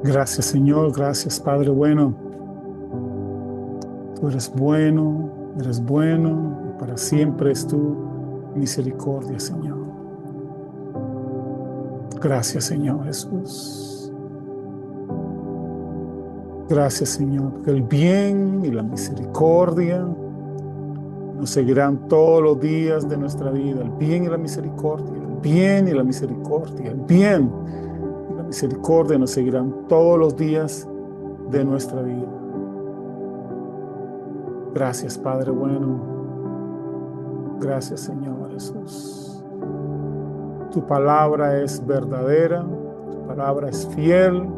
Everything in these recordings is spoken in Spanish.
Gracias, Señor. Gracias, Padre bueno. Tú eres bueno, eres bueno. Y para siempre es tu misericordia, Señor. Gracias, Señor Jesús. Gracias, Señor, porque el bien y la misericordia nos seguirán todos los días de nuestra vida. El bien y la misericordia, el bien y la misericordia, el bien y la misericordia nos seguirán todos los días de nuestra vida. Gracias, Padre bueno. Gracias, Señor Jesús. Tu palabra es verdadera, tu palabra es fiel.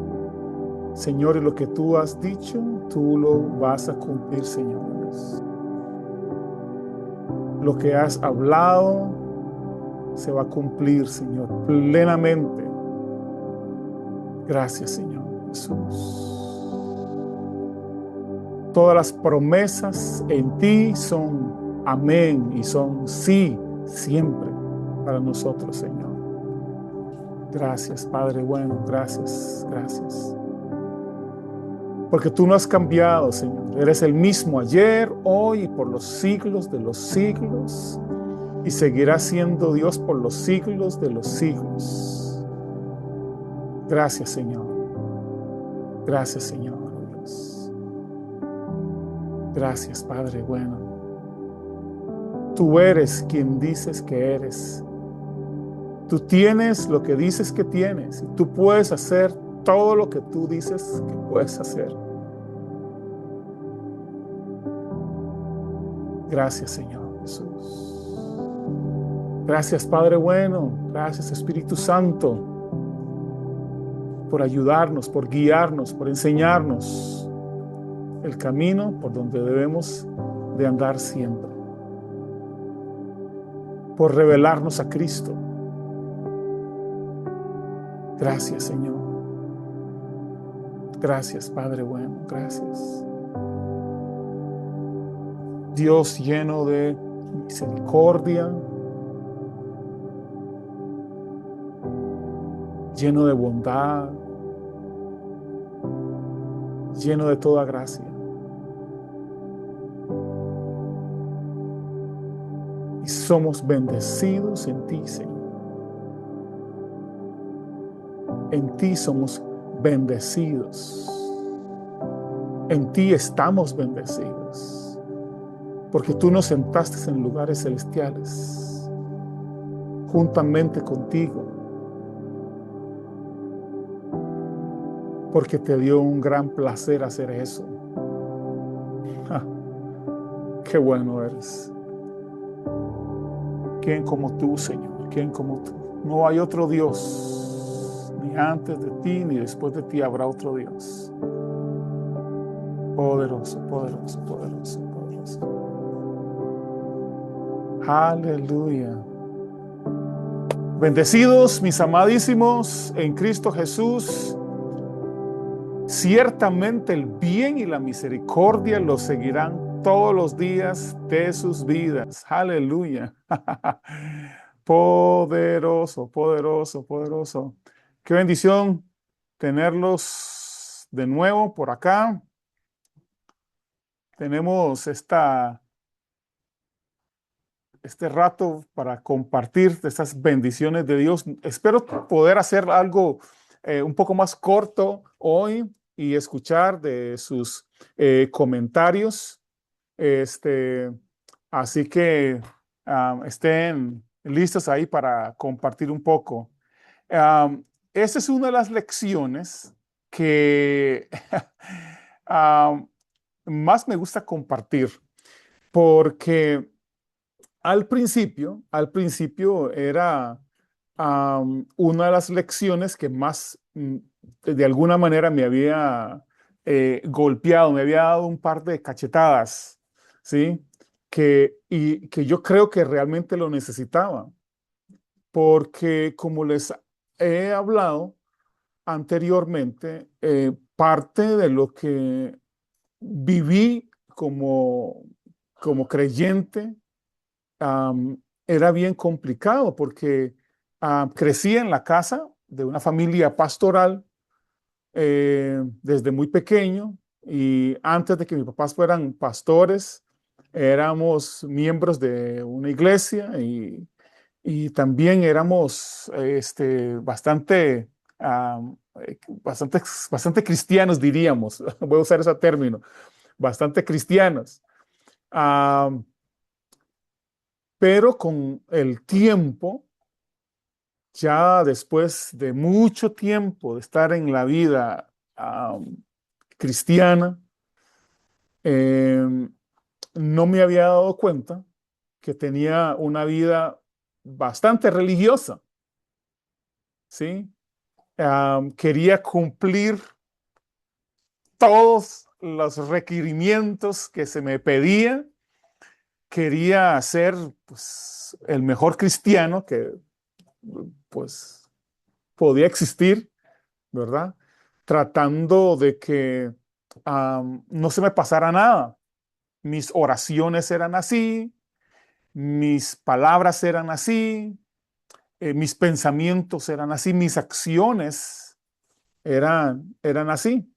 Señor, y lo que tú has dicho, tú lo vas a cumplir, Señor. Lo que has hablado se va a cumplir, Señor, plenamente. Gracias, Señor Jesús. Todas las promesas en ti son amén y son sí siempre para nosotros, Señor. Gracias, Padre bueno, gracias, gracias. Porque tú no has cambiado, Señor. Eres el mismo ayer, hoy y por los siglos de los siglos. Y seguirás siendo Dios por los siglos de los siglos. Gracias, Señor. Gracias, Señor Dios. Gracias, Padre bueno. Tú eres quien dices que eres. Tú tienes lo que dices que tienes. Y tú puedes hacer todo lo que tú dices que puedes hacer. Gracias, Señor Jesús. Gracias, Padre bueno. Gracias, Espíritu Santo, por ayudarnos, por guiarnos, por enseñarnos el camino por donde debemos de andar siempre. Por revelarnos a Cristo. Gracias, Señor. Gracias, Padre bueno. Gracias. Dios lleno de misericordia, lleno de bondad, lleno de toda gracia. Y somos bendecidos en ti, Señor. En ti somos bendecidos. En ti estamos bendecidos. Porque tú nos sentaste en lugares celestiales, juntamente contigo. Porque te dio un gran placer hacer eso. ¡Ja! ¡Qué bueno eres! ¿Quién como tú, Señor? ¿Quién como tú? No hay otro Dios, ni antes de ti, ni después de ti habrá otro Dios. Poderoso, poderoso, poderoso, poderoso. Aleluya. Bendecidos, mis amadísimos, en Cristo Jesús. Ciertamente el bien y la misericordia los seguirán todos los días de sus vidas. Aleluya. Poderoso, poderoso, poderoso. Qué bendición tenerlos de nuevo por acá. Tenemos este rato para compartir estas bendiciones de Dios. Espero poder hacer algo un poco más corto hoy y escuchar de sus comentarios. Este, así que estén listos ahí para compartir un poco. Esta es una de las lecciones que um, más me gusta compartir porque al principio era una de las lecciones que más, de alguna manera, me había golpeado, me había dado un par de cachetadas, ¿sí? Y que yo creo que realmente lo necesitaba, porque como les he hablado anteriormente, parte de lo que viví como creyente, era bien complicado, porque crecí en la casa de una familia pastoral desde muy pequeño y antes de que mis papás fueran pastores, éramos miembros de una iglesia y también éramos bastante cristianos, diríamos. Voy a usar ese término, bastante cristianos. Ah, pero con el tiempo, ya después de mucho tiempo de estar en la vida cristiana, eh, no me había dado cuenta que tenía una vida bastante religiosa, ¿sí? Quería cumplir todos los requerimientos que se me pedía, quería ser pues, el mejor cristiano que pues, podía existir, ¿verdad? Tratando de que no se me pasara nada. Mis oraciones eran así, mis palabras eran así, mis pensamientos eran así, mis acciones eran así.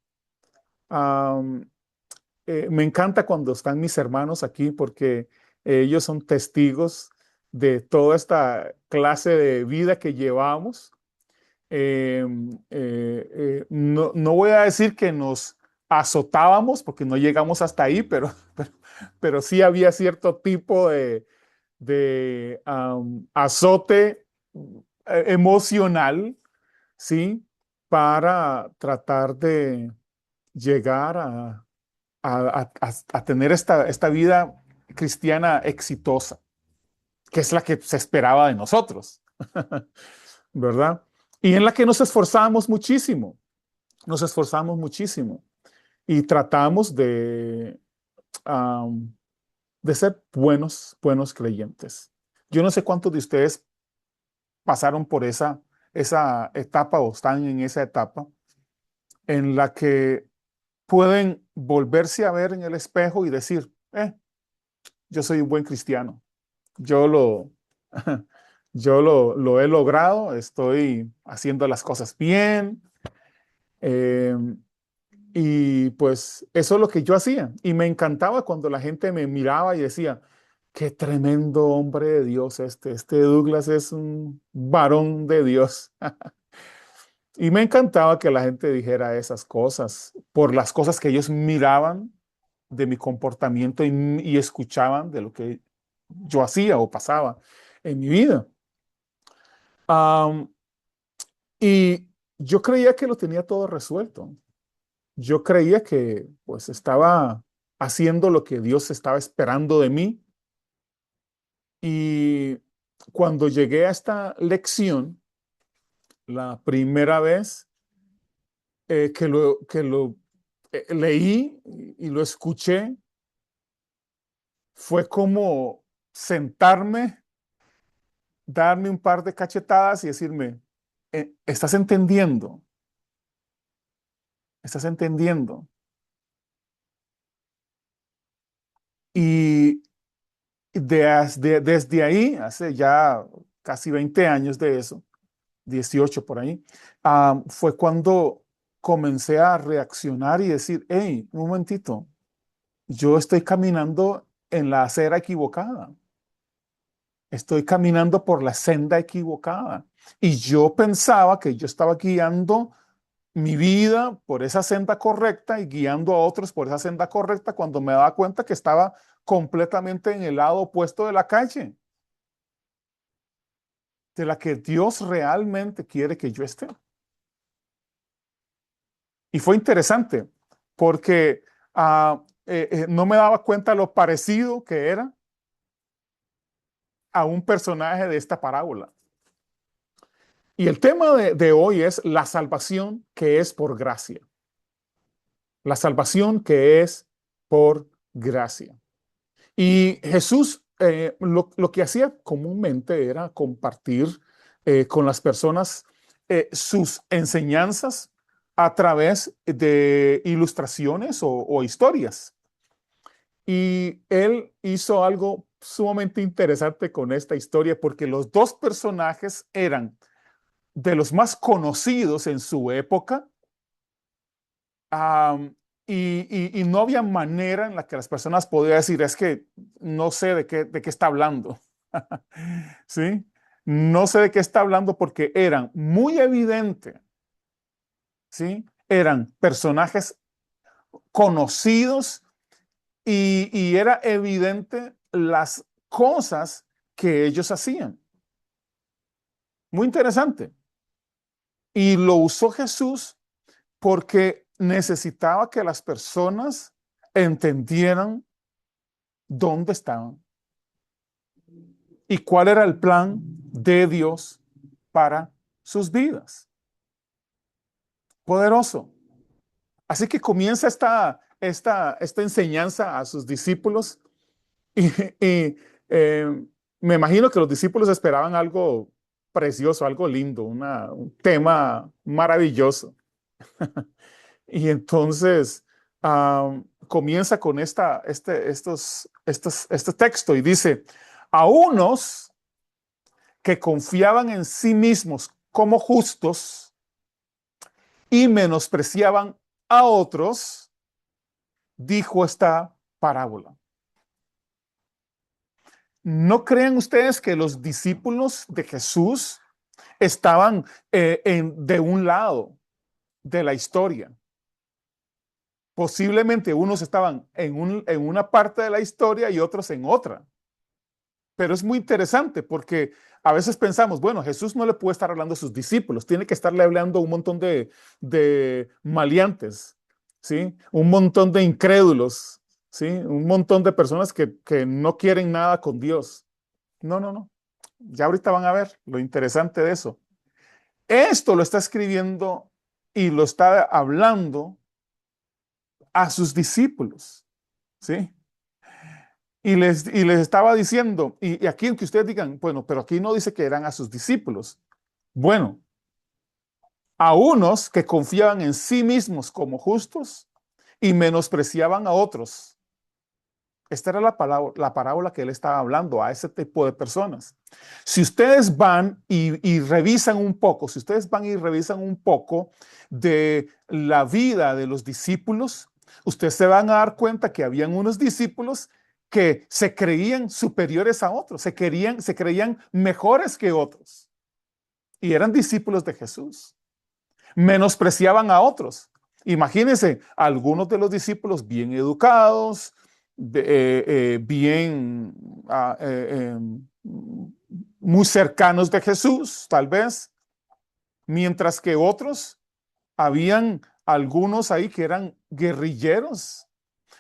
Um, Me encanta cuando están mis hermanos aquí porque ellos son testigos de toda esta clase de vida que llevamos. No voy a decir que nos azotábamos porque no llegamos hasta ahí, pero sí había cierto tipo de azote emocional, ¿sí? Para tratar de llegar a tener esta vida cristiana exitosa, que es la que se esperaba de nosotros, ¿verdad? Y en la que nos esforzamos muchísimo y tratamos um, de ser buenos creyentes. Yo no sé cuántos de ustedes pasaron por esa etapa o están en esa etapa en la que pueden volverse a ver en el espejo y decir, yo soy un buen cristiano, yo lo, yo lo he logrado, estoy haciendo las cosas bien, eh, y pues eso es lo que yo hacía. Y me encantaba cuando la gente me miraba y decía, qué tremendo hombre de Dios este Douglas es un varón de Dios. Y me encantaba que la gente dijera esas cosas por las cosas que ellos miraban de mi comportamiento y escuchaban de lo que yo hacía o pasaba en mi vida. Am, y yo creía que lo tenía todo resuelto. Yo creía que pues estaba haciendo lo que Dios estaba esperando de mí. Y cuando llegué a esta lección, la primera vez que lo leí y lo escuché, fue como sentarme, darme un par de cachetadas y decirme, ¿estás entendiendo? ¿Estás entendiendo? Y desde ahí, hace ya casi 20 años de eso, 18 por ahí, fue cuando comencé a reaccionar y decir, hey, un momentito, yo estoy caminando en la acera equivocada, estoy caminando por la senda equivocada. Y yo pensaba que yo estaba guiando mi vida por esa senda correcta y guiando a otros por esa senda correcta cuando me daba cuenta que estaba completamente en el lado opuesto de la calle, de la que Dios realmente quiere que yo esté. Y fue interesante porque no me daba cuenta lo parecido que era a un personaje de esta parábola. Y el tema de hoy es la salvación que es por gracia. La salvación que es por gracia. Y Jesús lo que hacía comúnmente era compartir con las personas sus enseñanzas a través de ilustraciones o historias. Y él hizo algo sumamente interesante con esta historia porque los dos personajes eran de los más conocidos en su época Am, y no había manera en la que las personas podían decir, es que no sé de qué está hablando. ¿Sí? No sé de qué está hablando porque eran muy evidentes, ¿sí? Eran personajes conocidos y era evidente las cosas que ellos hacían. Muy interesante. Y lo usó Jesús porque necesitaba que las personas entendieran dónde estaban y cuál era el plan de Dios para sus vidas. Poderoso. Así que comienza esta enseñanza a sus discípulos y, y, eh, me imagino que los discípulos esperaban algo precioso, algo lindo, un tema maravilloso. Y entonces comienza con este texto y dice, a unos que confiaban en sí mismos como justos y menospreciaban a otros, dijo esta parábola. ¿No creen ustedes que los discípulos de Jesús estaban de un lado de la historia? Posiblemente unos estaban en una parte de la historia y otros en otra. Pero es muy interesante porque a veces pensamos, bueno, Jesús no le puede estar hablando a sus discípulos, tiene que estarle hablando a un montón de maleantes, ¿sí? Un montón de incrédulos, ¿sí? Un montón de personas que no quieren nada con Dios. No, no, no. Ya ahorita van a ver lo interesante de eso. Esto lo está escribiendo y lo está hablando a sus discípulos, ¿sí? Y les estaba diciendo, y aquí que ustedes digan, bueno, pero aquí no dice que eran a sus discípulos. Bueno, a unos que confiaban en sí mismos como justos y menospreciaban a otros. Esta era la parábola que él estaba hablando a ese tipo de personas. Si ustedes van y revisan un poco, si ustedes van y revisan un poco de la vida de los discípulos, ustedes se van a dar cuenta que habían unos discípulos que se creían superiores a otros, se creían mejores que otros y eran discípulos de Jesús. Menospreciaban a otros. Imagínense, algunos de los discípulos bien educados, bien muy cercanos de Jesús, tal vez, mientras que otros, habían algunos ahí que eran guerrilleros,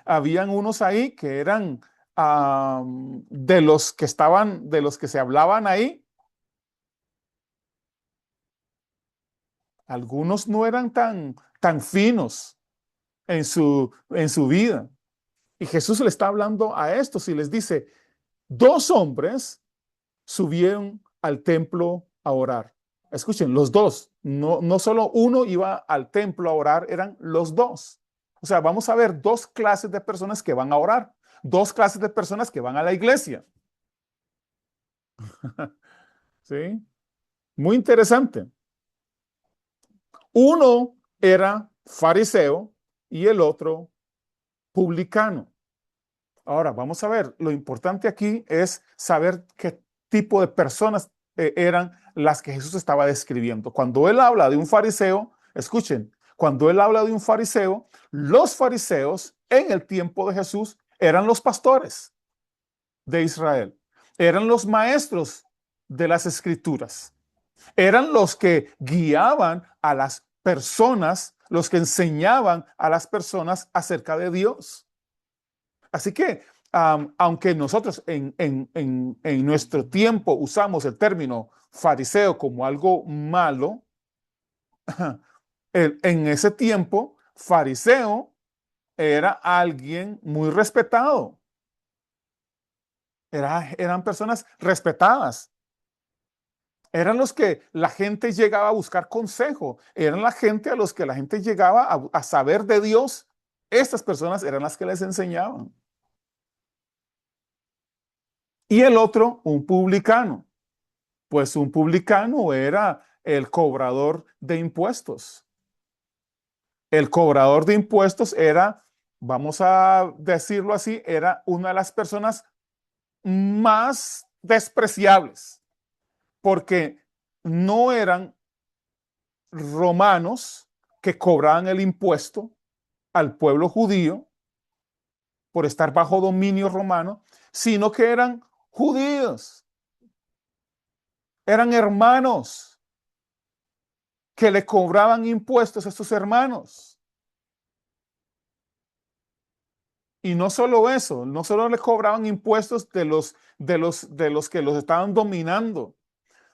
habían unos ahí que eran de los que se hablaban ahí, algunos no eran tan finos en su vida. Y Jesús le está hablando a estos y les dice, dos hombres subieron al templo a orar. Escuchen, los dos, no solo uno iba al templo a orar, eran los dos. O sea, vamos a ver dos clases de personas que van a orar, dos clases de personas que van a la iglesia. ¿Sí? Muy interesante. Uno era fariseo y el otro publicano. Ahora, vamos a ver, lo importante aquí es saber qué tipo de personas eran las que Jesús estaba describiendo. Cuando él habla de un fariseo, escuchen, cuando él habla de un fariseo, los fariseos en el tiempo de Jesús eran los pastores de Israel, eran los maestros de las escrituras, eran los que guiaban a las personas, los que enseñaban a las personas acerca de Dios. Así que, aunque nosotros en nuestro tiempo usamos el término fariseo como algo malo, en ese tiempo, fariseo era alguien muy respetado. Eran personas respetadas. Eran los que la gente llegaba a buscar consejo. Eran la gente a los que la gente llegaba a saber de Dios. Estas personas eran las que les enseñaban. Y el otro, un publicano. Pues un publicano era el cobrador de impuestos. El cobrador de impuestos era, vamos a decirlo así, era una de las personas más despreciables, porque no eran romanos que cobraban el impuesto al pueblo judío por estar bajo dominio romano, sino que eran judíos, eran hermanos que le cobraban impuestos a sus hermanos. Y no solo eso, no solo le cobraban impuestos de los que los estaban dominando,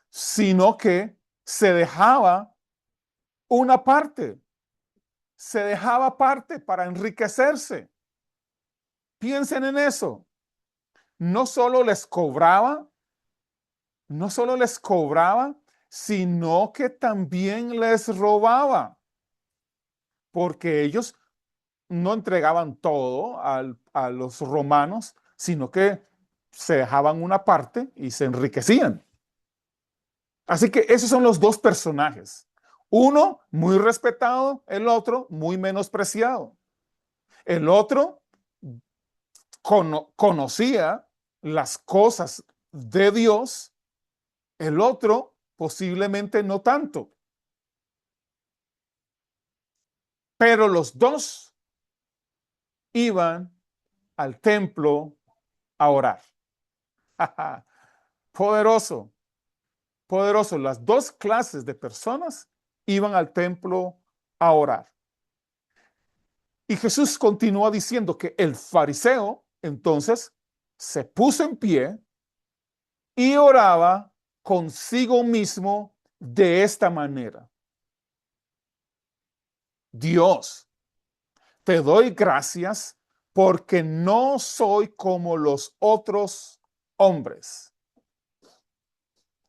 sino que se dejaba una parte, se dejaba parte para enriquecerse. Piensen en eso. No solo les cobraba, no solo les cobraba, sino que también les robaba, porque ellos no entregaban todo a los romanos, sino que se dejaban una parte y se enriquecían. Así que esos son los dos personajes. Uno muy respetado, el otro muy menospreciado. El otro conocía las cosas de Dios, el otro posiblemente no tanto. Pero los dos iban al templo a orar. Poderoso, poderoso. Las dos clases de personas iban al templo a orar. Y Jesús continúa diciendo que el fariseo entonces se puso en pie y oraba consigo mismo de esta manera. Dios, te doy gracias porque no soy como los otros hombres,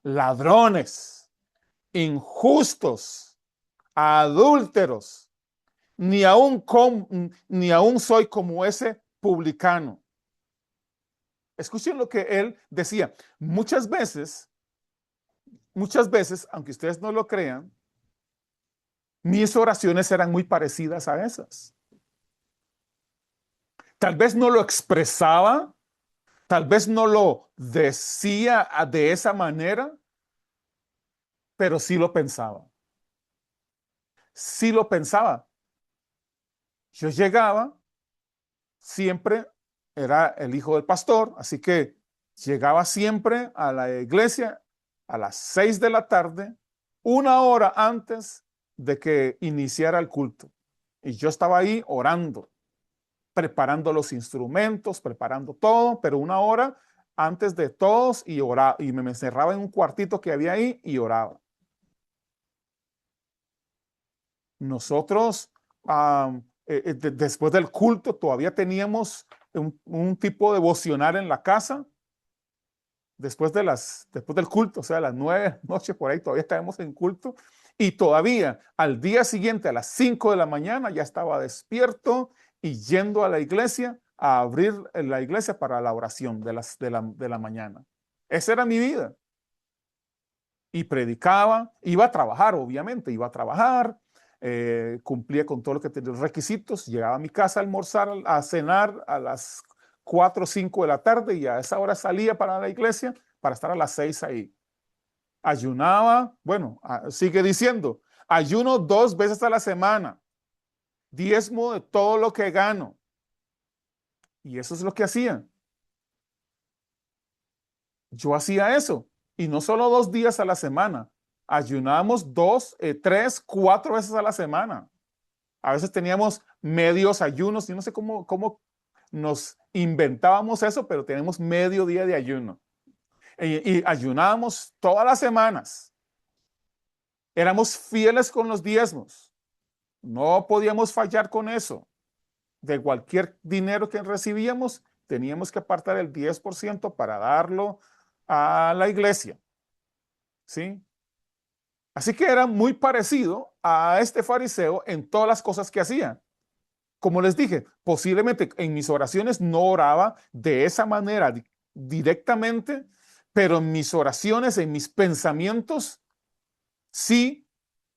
ladrones, injustos, adúlteros, ni aún soy como ese publicano. Escuchen lo que él decía. Muchas veces, aunque ustedes no lo crean, mis oraciones eran muy parecidas a esas. Tal vez no lo expresaba, tal vez no lo decía de esa manera, pero sí lo pensaba. Sí lo pensaba. Yo llegaba, siempre era el hijo del pastor, así que llegaba siempre a la iglesia a las 6 de la tarde, una hora antes de que iniciara el culto. Y yo estaba ahí orando, preparando los instrumentos, preparando todo, pero una hora antes de todos y oraba, y me encerraba en un cuartito que había ahí y oraba. Nosotros, después del culto, todavía teníamos un tipo de devocional en la casa. Después del culto, o sea, a las 9 de la noche por ahí, todavía estábamos en culto. Y todavía al día siguiente, a las 5 de la mañana, ya estaba despierto y yendo a la iglesia, a abrir la iglesia para la oración de la mañana. Esa era mi vida. Y predicaba, iba a trabajar, obviamente, iba a trabajar, cumplía con todo lo que tenía los requisitos, llegaba a mi casa a almorzar, a cenar a las 4 o 5 de la tarde y a esa hora salía para la iglesia para estar a las 6 ahí. Ayunaba, bueno, sigue diciendo, ayuno 2 veces a la semana, diezmo de todo lo que gano. Y eso es lo que hacía. Yo hacía eso. Y no solo 2 días a la semana. Ayunábamos 2, 3, 4 veces a la semana. A veces teníamos medios ayunos. Yo no sé cómo nos inventábamos eso, pero tenemos medio día de ayuno. Y ayunábamos todas las semanas. Éramos fieles con los diezmos. No podíamos fallar con eso. De cualquier dinero que recibíamos, teníamos que apartar el 10% para darlo a la iglesia. ¿Sí? Así que era muy parecido a este fariseo en todas las cosas que hacía. Como les dije, posiblemente en mis oraciones no oraba de esa manera directamente, pero en mis oraciones, en mis pensamientos, sí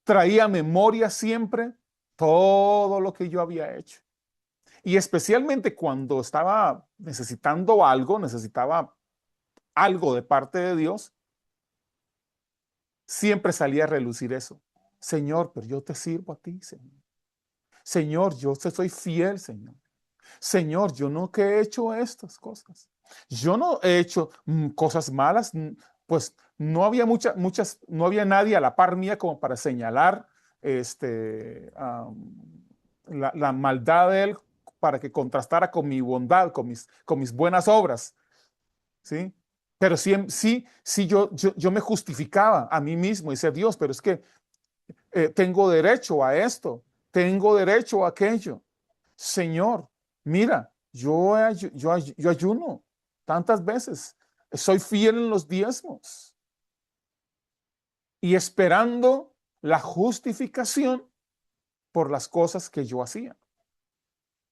traía memoria siempre todo lo que yo había hecho. Y especialmente cuando estaba necesitando algo, necesitaba algo de parte de Dios, siempre salía a relucir eso. Señor, pero yo te sirvo a ti, Señor. Señor, yo te soy fiel, Señor. Señor, yo no que he hecho estas cosas. Yo no he hecho cosas malas, pues no había muchas, no había nadie a la par mía como para señalar la maldad de él para que contrastara con mi bondad, con mis buenas obras, ¿sí? Pero sí, sí yo me justificaba a mí mismo y decía, Dios, pero es que tengo derecho a esto, tengo derecho a aquello. Señor, mira, yo ayuno tantas veces, soy fiel en los diezmos y esperando la justificación por las cosas que yo hacía.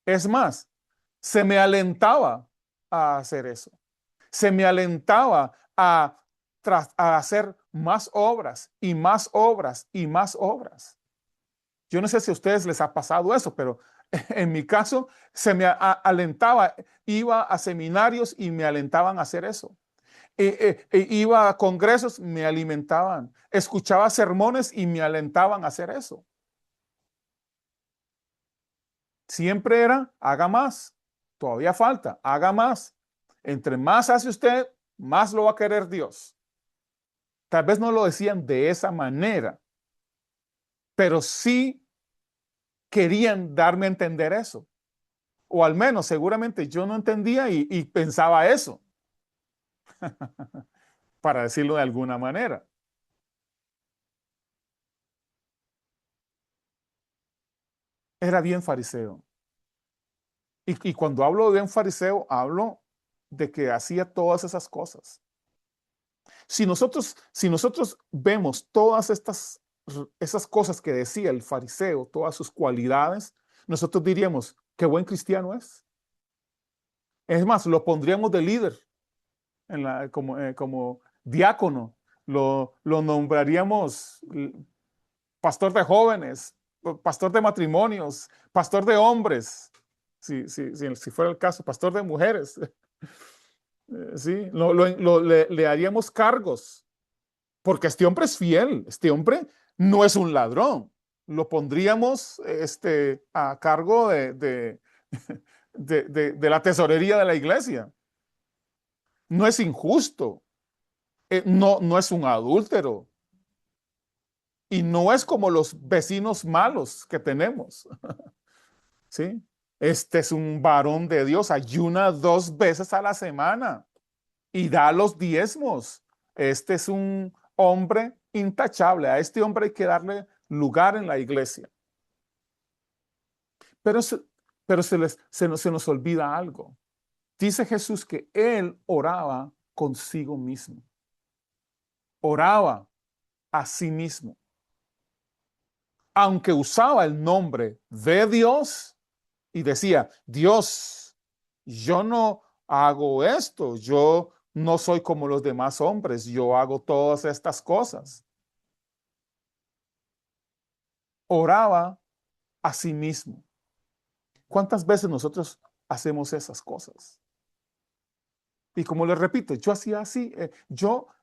Es más, se me alentaba a hacer eso, se me alentaba a hacer más obras y más obras y más obras. Yo no sé si a ustedes les ha pasado eso, pero en mi caso se me alentaba, iba a seminarios y me alentaban a hacer eso. Iba a congresos, me alimentaban. Escuchaba sermones y me alentaban a hacer eso. Siempre era, haga más. Todavía falta, haga más. Entre más hace usted, más lo va a querer Dios. Tal vez no lo decían de esa manera, pero sí querían darme a entender eso. O al menos seguramente yo no entendía y pensaba eso, para decirlo de alguna manera. Era bien fariseo. Y cuando hablo de bien fariseo, hablo de que hacía todas esas cosas. Si nosotros vemos todas esas cosas que decía el fariseo, todas sus cualidades, nosotros diríamos, qué buen cristiano es. Es más, lo pondríamos de líder como diácono, lo nombraríamos pastor de jóvenes, pastor de matrimonios, pastor de hombres, si fuera el caso, pastor de mujeres. Sí, le haríamos cargos, porque este hombre es fiel, este hombre no es un ladrón. Lo pondríamos a cargo de la tesorería de la iglesia. No es injusto, no es un adúltero y no es como los vecinos malos que tenemos. ¿Sí? Este es un varón de Dios, ayuna 2 veces a la semana y da los diezmos. Este es un hombre intachable. A este hombre hay que darle lugar en la iglesia. Pero, pero se nos olvida algo. Dice Jesús que él oraba consigo mismo. Oraba a sí mismo. Aunque usaba el nombre de Dios y decía, Dios, yo no hago esto, yo no soy como los demás hombres, yo hago todas estas cosas. Oraba a sí mismo. ¿Cuántas veces nosotros hacemos esas cosas? Y como les repito, yo hacía así,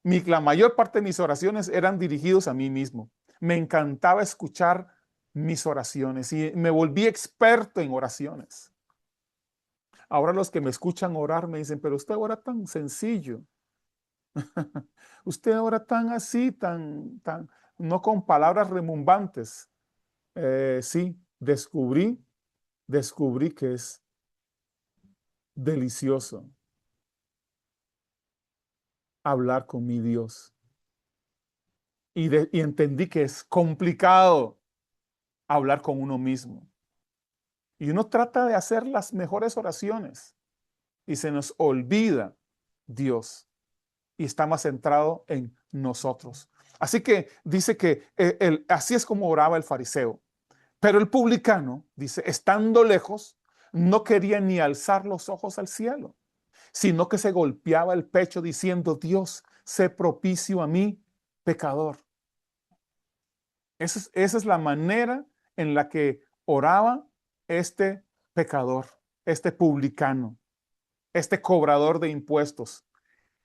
la mayor parte de mis oraciones eran dirigidos a mí mismo. Me encantaba escuchar mis oraciones y me volví experto en oraciones. Ahora los que me escuchan orar me dicen, pero usted ora tan sencillo, usted ora tan así, no con palabras remumbantes. Sí, descubrí que es delicioso hablar con mi Dios. Y entendí que es complicado hablar con uno mismo. Y uno trata de hacer las mejores oraciones y se nos olvida Dios y está más centrado en nosotros. Así que dice que así es como oraba el fariseo. Pero el publicano, dice, estando lejos, no quería ni alzar los ojos al cielo, sino que se golpeaba el pecho diciendo, Dios, sé propicio a mí, pecador. Esa es la manera en la que oraba este pecador, este publicano, este cobrador de impuestos,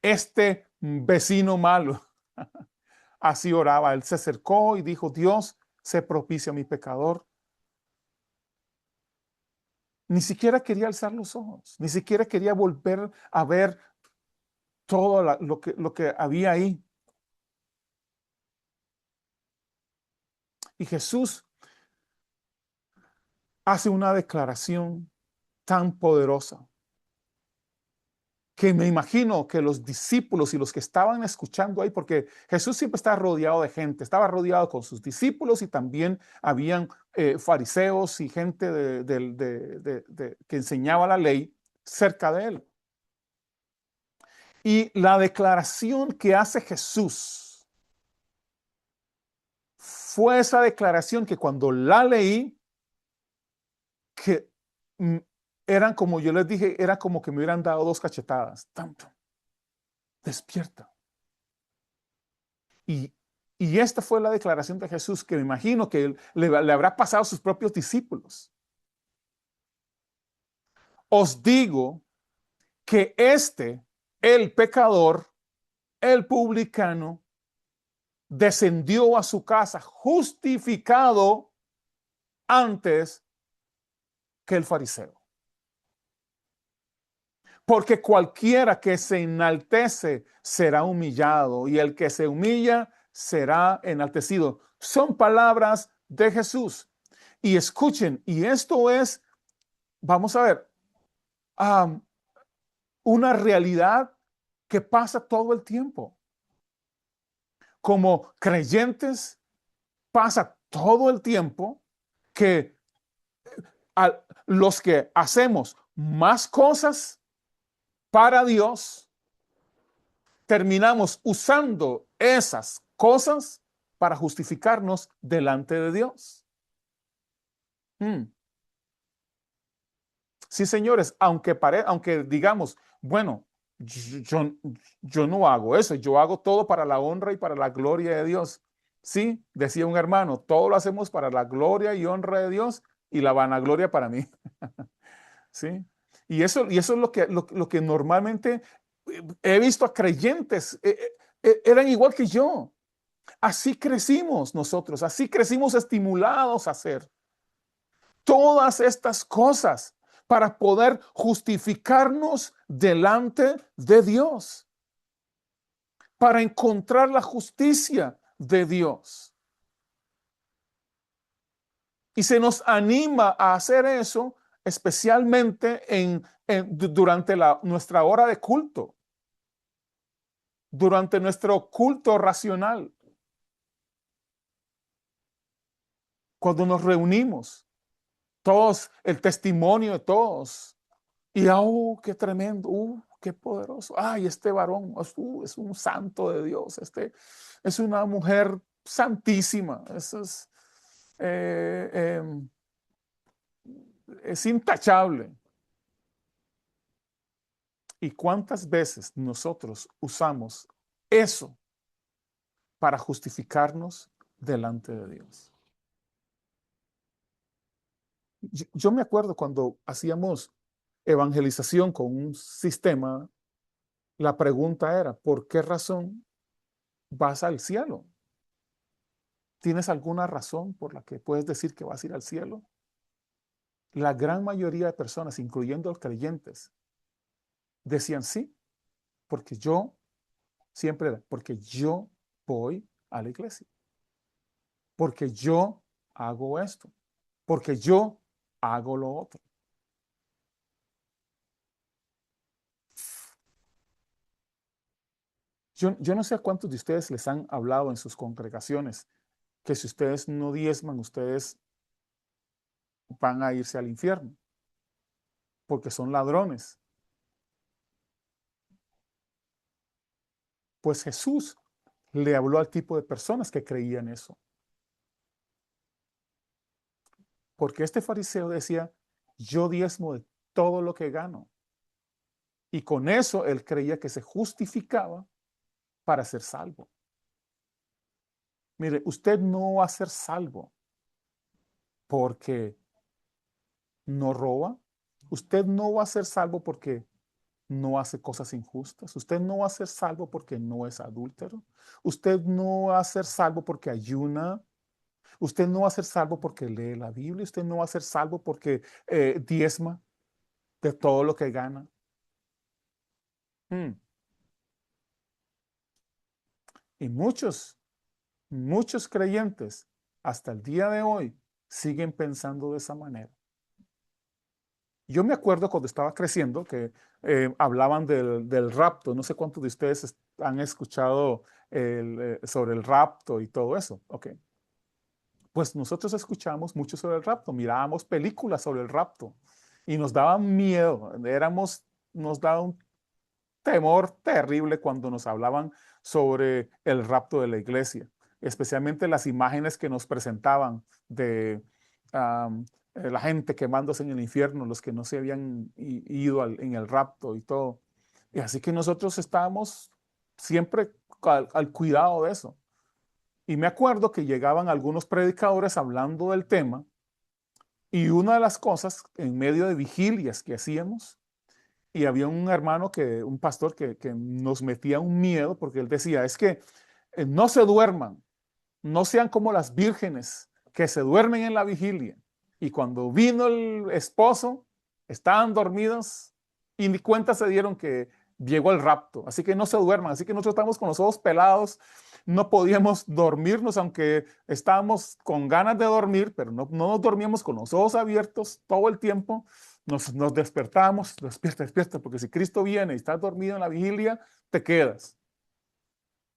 este vecino malo. Así oraba. Él se acercó y dijo, Dios, sé propicio a mi pecador. Ni siquiera quería alzar los ojos, ni siquiera quería volver a ver todo lo que había ahí. Y Jesús hace una declaración tan poderosa que me imagino que los discípulos y los que estaban escuchando ahí, porque Jesús siempre estaba rodeado de gente, estaba rodeado con sus discípulos y también habían fariseos y gente que enseñaba la ley cerca de él. Y la declaración que hace Jesús fue esa declaración que cuando la leí, que eran como yo les dije, era como que me hubieran dado dos cachetadas. Tanto. Despierta. Y, y esta fue la declaración de Jesús que me imagino que le habrá pasado a sus propios discípulos. Os digo que el pecador, el publicano, descendió a su casa justificado antes que el fariseo. Porque cualquiera que se enaltece será humillado y el que se humilla será enaltecido. Son palabras de Jesús. Y escuchen, y esto es, vamos a ver, una realidad que pasa todo el tiempo. Como creyentes, pasa todo el tiempo que los que hacemos más cosas para Dios, terminamos usando esas cosas para justificarnos delante de Dios. Sí, señores, aunque digamos, bueno, yo, yo no hago eso, yo hago todo para la honra y para la gloria de Dios. Sí, decía un hermano, todo lo hacemos para la gloria y honra de Dios y la vanagloria para mí. Sí. Y eso es lo que normalmente he visto a creyentes, eran igual que yo. Así crecimos nosotros, así crecimos estimulados a hacer todas estas cosas para poder justificarnos delante de Dios, para encontrar la justicia de Dios. Y se nos anima a hacer eso, especialmente durante nuestra hora de culto, durante nuestro culto racional, cuando nos reunimos, todos, el testimonio de todos. Y oh, qué tremendo, qué poderoso. Ay, este varón es un santo de Dios. Es una mujer santísima. Eh, eh, es intachable. ¿Y cuántas veces nosotros usamos eso para justificarnos delante de Dios? Yo me acuerdo cuando hacíamos evangelización con un sistema, la pregunta era, ¿por qué razón vas al cielo? ¿Tienes alguna razón por la que puedes decir que vas a ir al cielo? La gran mayoría de personas, incluyendo los creyentes, decían sí, porque yo siempre era, porque yo voy a la iglesia, porque yo hago esto, porque yo hago lo otro. Yo no sé a cuántos de ustedes les han hablado en sus congregaciones que si ustedes no diezman, ustedes van a irse al infierno, porque son ladrones. Pues Jesús le habló al tipo de personas que creían eso. Porque este fariseo decía, yo diezmo de todo lo que gano. Y con eso él creía que se justificaba para ser salvo. Mire, usted no va a ser salvo porque no roba. Usted no va a ser salvo porque no hace cosas injustas. Usted no va a ser salvo porque no es adúltero. Usted no va a ser salvo porque ayuna. Usted no va a ser salvo porque lee la Biblia. Usted no va a ser salvo porque diezma de todo lo que gana. Mm. Y muchos creyentes hasta el día de hoy siguen pensando de esa manera. Yo me acuerdo cuando estaba creciendo que hablaban del rapto. No sé cuántos de ustedes han escuchado sobre el rapto y todo eso. Ok. Pues nosotros escuchamos mucho sobre el rapto, mirábamos películas sobre el rapto y nos daba miedo. Nos daba un temor terrible cuando nos hablaban sobre el rapto de la iglesia, especialmente las imágenes que nos presentaban de la gente quemándose en el infierno, los que no se habían ido en el rapto y todo. Y así que nosotros estábamos siempre al cuidado de eso. Y me acuerdo que llegaban algunos predicadores hablando del tema y una de las cosas en medio de vigilias que hacíamos, y había un hermano, un pastor que nos metía un miedo porque él decía, es que no se duerman, no sean como las vírgenes que se duermen en la vigilia. Y cuando vino el esposo, estaban dormidos y ni cuenta se dieron que llegó el rapto. Así que no se duerman. Así que nosotros estamos con los ojos pelados, no podíamos dormirnos, aunque estábamos con ganas de dormir, pero no nos dormíamos con los ojos abiertos todo el tiempo. Nos despertábamos, despierta, despierta, porque si Cristo viene y estás dormido en la vigilia, te quedas.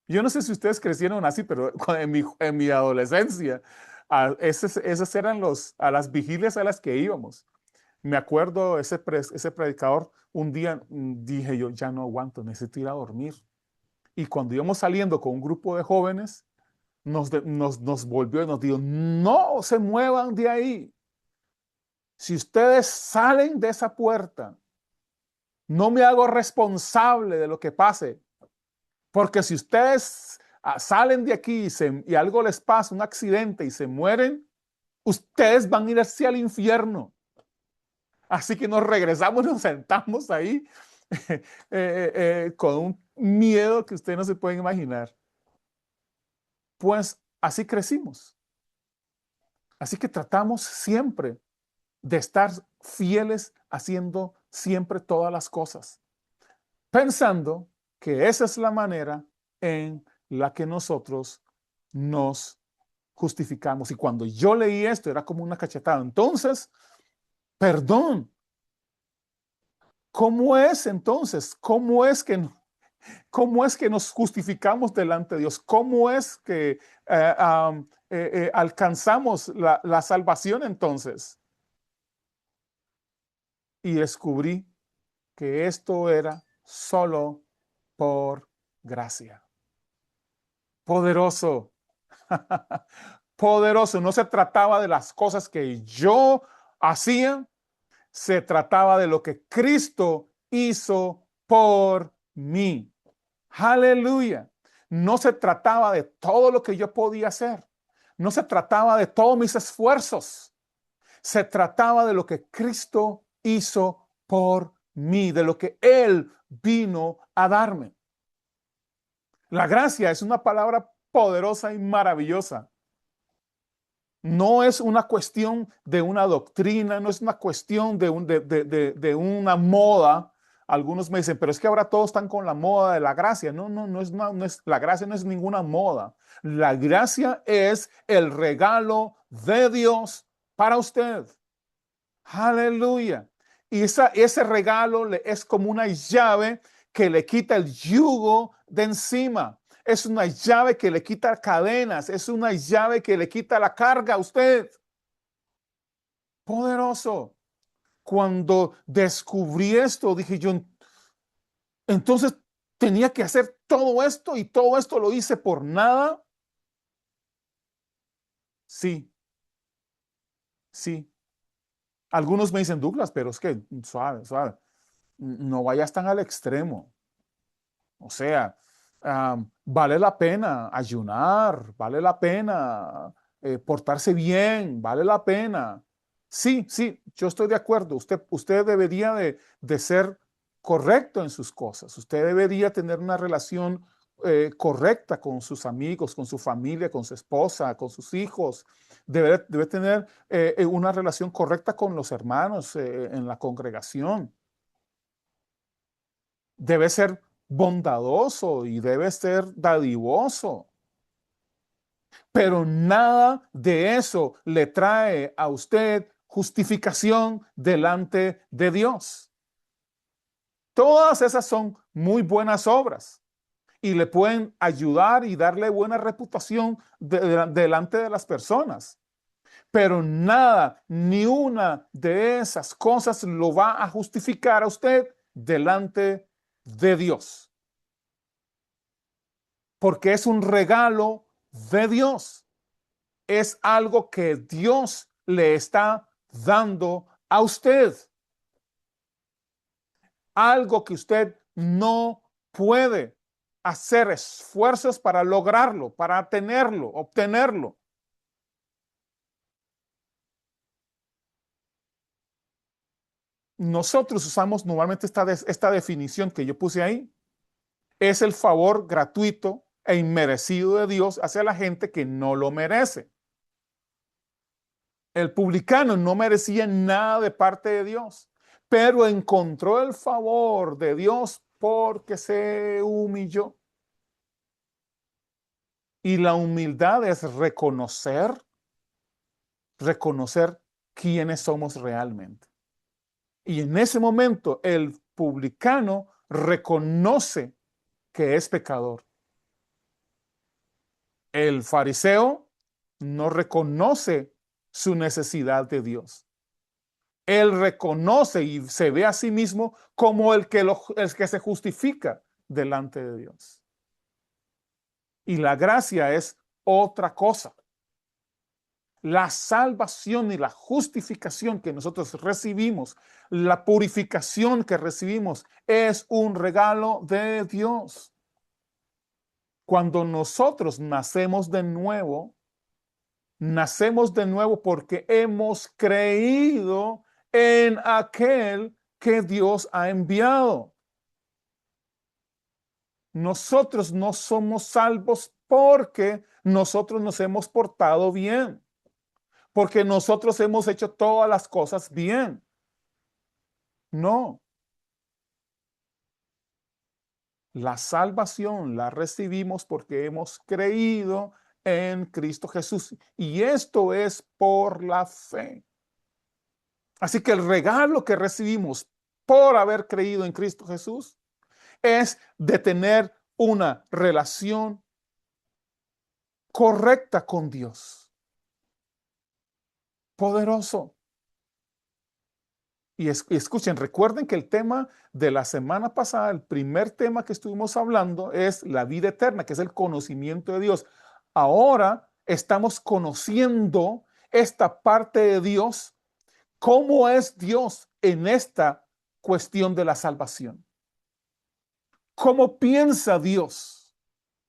Yo no sé si ustedes crecieron así, pero en mi adolescencia, esas eran a las vigilias a las que íbamos. Me acuerdo ese predicador, un día dije yo, ya no aguanto, necesito ir a dormir. Y cuando íbamos saliendo con un grupo de jóvenes, nos volvió y nos dijo, no se muevan de ahí. Si ustedes salen de esa puerta, no me hago responsable de lo que pase. Porque si ustedes salen de aquí y algo les pasa, un accidente y se mueren, ustedes van a ir hacia el infierno. Así que nos regresamos, nos sentamos ahí con un miedo que ustedes no se pueden imaginar. Pues así crecimos. Así que tratamos siempre de estar fieles haciendo siempre todas las cosas, pensando que esa es la manera en la que nosotros nos justificamos. Y cuando yo leí esto, era como una cachetada. Entonces, perdón, ¿cómo es entonces? ¿Cómo es que nos justificamos delante de Dios? ¿Cómo es que alcanzamos la salvación entonces? Y descubrí que esto era solo por gracia. Poderoso. Poderoso. No se trataba de las cosas que yo hacía, se trataba de lo que Cristo hizo por mí. Aleluya. No se trataba de todo lo que yo podía hacer. No se trataba de todos mis esfuerzos. Se trataba de lo que Cristo hizo por mí, de lo que Él vino a darme. La gracia es una palabra poderosa y maravillosa. No es una cuestión de una doctrina, no es una cuestión de una moda. Algunos me dicen, pero es que ahora todos están con la moda de la gracia. La gracia no es ninguna moda. La gracia es el regalo de Dios para usted. Aleluya. Y ese regalo es como una llave que le quita el yugo de encima. Es una llave que le quita cadenas. Es una llave que le quita la carga a usted. Poderoso. Cuando descubrí esto, dije yo, entonces tenía que hacer todo esto y todo esto lo hice por nada. Sí, sí. Algunos me dicen, Douglas, pero es que suave, suave. No vayas tan al extremo. O sea, vale la pena ayunar, vale la pena portarse bien, vale la pena. Sí, sí, yo estoy de acuerdo. Usted debería de ser correcto en sus cosas. Usted debería tener una relación correcta con sus amigos, con su familia, con su esposa, con sus hijos. Debe tener una relación correcta con los hermanos en la congregación. Debe ser bondadoso y debe ser dadivoso. Pero nada de eso le trae a usted justificación delante de Dios. Todas esas son muy buenas obras y le pueden ayudar y darle buena reputación delante de las personas. Pero nada, ni una de esas cosas lo va a justificar a usted delante de Dios. Porque es un regalo de Dios. Es algo que Dios le está dando a usted. Algo que usted no puede hacer esfuerzos para lograrlo, para tenerlo, obtenerlo. Nosotros usamos normalmente esta definición que yo puse ahí. Es el favor gratuito e inmerecido de Dios hacia la gente que no lo merece. El publicano no merecía nada de parte de Dios, pero encontró el favor de Dios porque se humilló. Y la humildad es reconocer quiénes somos realmente. Y en ese momento el publicano reconoce que es pecador. El fariseo no reconoce su necesidad de Dios. Él reconoce y se ve a sí mismo como el que se justifica delante de Dios. Y la gracia es otra cosa. La salvación y la justificación que nosotros recibimos, la purificación que recibimos, es un regalo de Dios. Cuando nosotros nacemos de nuevo porque hemos creído en aquel que Dios ha enviado. Nosotros no somos salvos porque nosotros nos hemos portado bien, porque nosotros hemos hecho todas las cosas bien. No, la salvación la recibimos porque hemos creído en Cristo Jesús. Y esto es por la fe. Así que el regalo que recibimos por haber creído en Cristo Jesús es de tener una relación correcta con Dios. Poderoso. Y escuchen, recuerden que el tema de la semana pasada, el primer tema que estuvimos hablando es la vida eterna, que es el conocimiento de Dios. Ahora estamos conociendo esta parte de Dios, cómo es Dios en esta cuestión de la salvación. ¿Cómo piensa Dios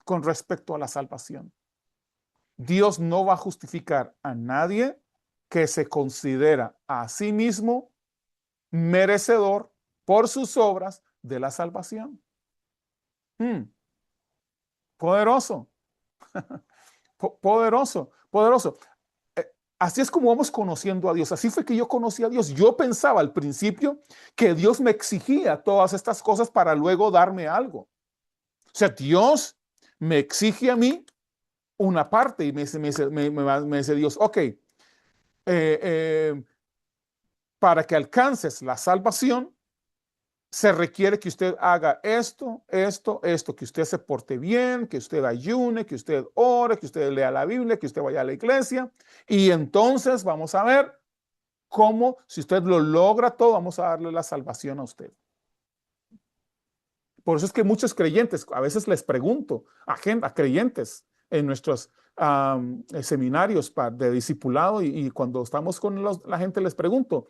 con respecto a la salvación? Dios no va a justificar a nadie que se considera a sí mismo merecedor por sus obras de la salvación. Poderoso, poderoso, poderoso. Así es como vamos conociendo a Dios. Así fue que yo conocí a Dios. Yo pensaba al principio que Dios me exigía todas estas cosas para luego darme algo. O sea, Dios me exige a mí una parte y me dice Dios, ok, para que alcances la salvación, se requiere que usted haga esto, que usted se porte bien, que usted ayune, que usted ore, que usted lea la Biblia, que usted vaya a la iglesia. Y entonces vamos a ver cómo, si usted lo logra todo, vamos a darle la salvación a usted. Por eso es que muchos creyentes, a veces les pregunto a creyentes en nuestros seminarios de discipulado y cuando estamos con la gente les pregunto,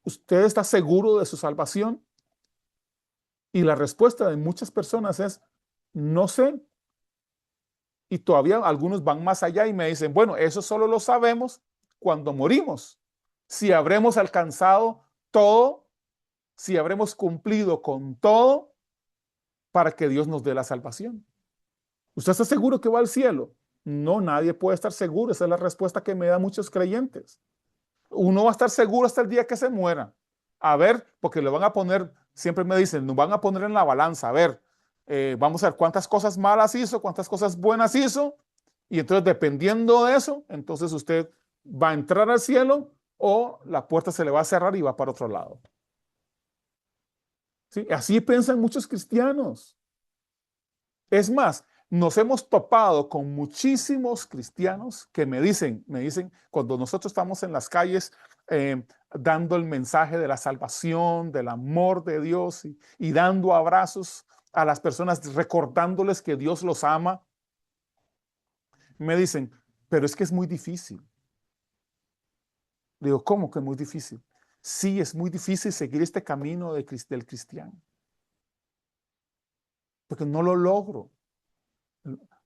¿usted está seguro de su salvación? Y la respuesta de muchas personas es, no sé. Y todavía algunos van más allá y me dicen, bueno, eso solo lo sabemos cuando morimos. Si habremos alcanzado todo, si habremos cumplido con todo para que Dios nos dé la salvación. ¿Usted está seguro que va al cielo? No, nadie puede estar seguro. Esa es la respuesta que me dan muchos creyentes. Uno va a estar seguro hasta el día que se muera. A ver, porque le van a poner, siempre me dicen, nos van a poner en la balanza. A ver, vamos a ver cuántas cosas malas hizo, cuántas cosas buenas hizo. Y entonces, dependiendo de eso, entonces usted va a entrar al cielo o la puerta se le va a cerrar y va para otro lado. ¿Sí? Así piensan muchos cristianos. Es más, nos hemos topado con muchísimos cristianos que me dicen, cuando nosotros estamos en las calles dando el mensaje de la salvación, del amor de Dios y dando abrazos a las personas, recordándoles que Dios los ama, me dicen, pero es que es muy difícil. Digo, ¿cómo que es muy difícil? Sí, es muy difícil seguir este camino del cristiano, porque no lo logro.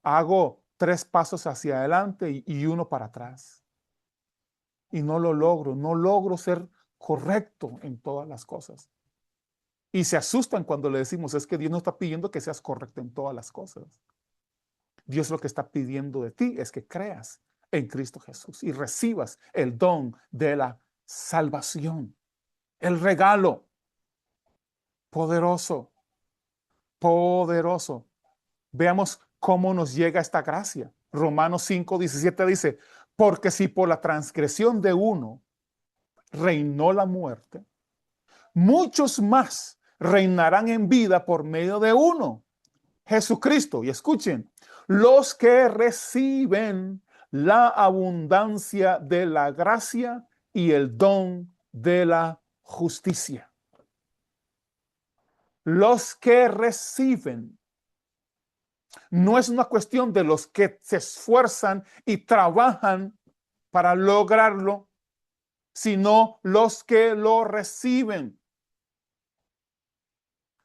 Hago 3 pasos hacia adelante y uno para atrás. Y no lo logro, no logro ser correcto en todas las cosas. Y se asustan cuando le decimos, es que Dios no está pidiendo que seas correcto en todas las cosas. Dios lo que está pidiendo de ti es que creas en Cristo Jesús y recibas el don de la salvación, el regalo poderoso, poderoso. Veamos cómo nos llega esta gracia. Romanos 5:17 dice, porque si por la transgresión de uno reinó la muerte, muchos más reinarán en vida por medio de uno, Jesucristo. Y escuchen, los que reciben la abundancia de la gracia y el don de la justicia. Los que reciben. No es una cuestión de los que se esfuerzan y trabajan para lograrlo, sino los que lo reciben.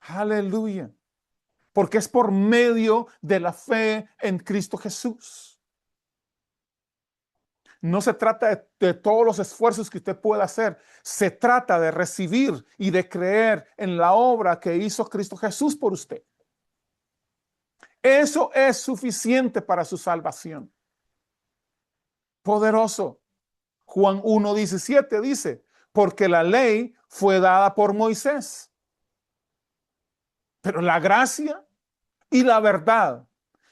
Aleluya. Porque es por medio de la fe en Cristo Jesús. No se trata de todos los esfuerzos que usted pueda hacer. Se trata de recibir y de creer en la obra que hizo Cristo Jesús por usted. Eso es suficiente para su salvación. Poderoso. Juan 1:17 dice, porque la ley fue dada por Moisés, pero la gracia y la verdad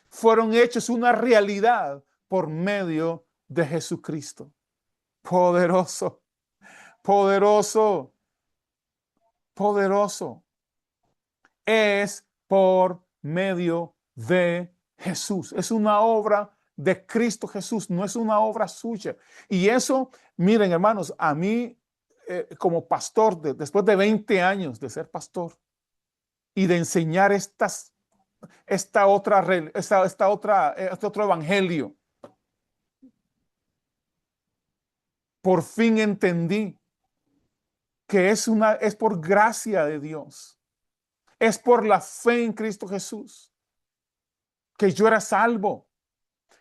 fueron hechos una realidad por medio de Jesucristo. Poderoso, poderoso, poderoso. Es por medio de Jesús. Es una obra de Cristo Jesús, no es una obra suya. Y eso, miren hermanos, a mí como pastor, después de 20 años de ser pastor y de enseñar este otro evangelio, por fin entendí que es por gracia de Dios, es por la fe en Cristo Jesús, que yo era salvo,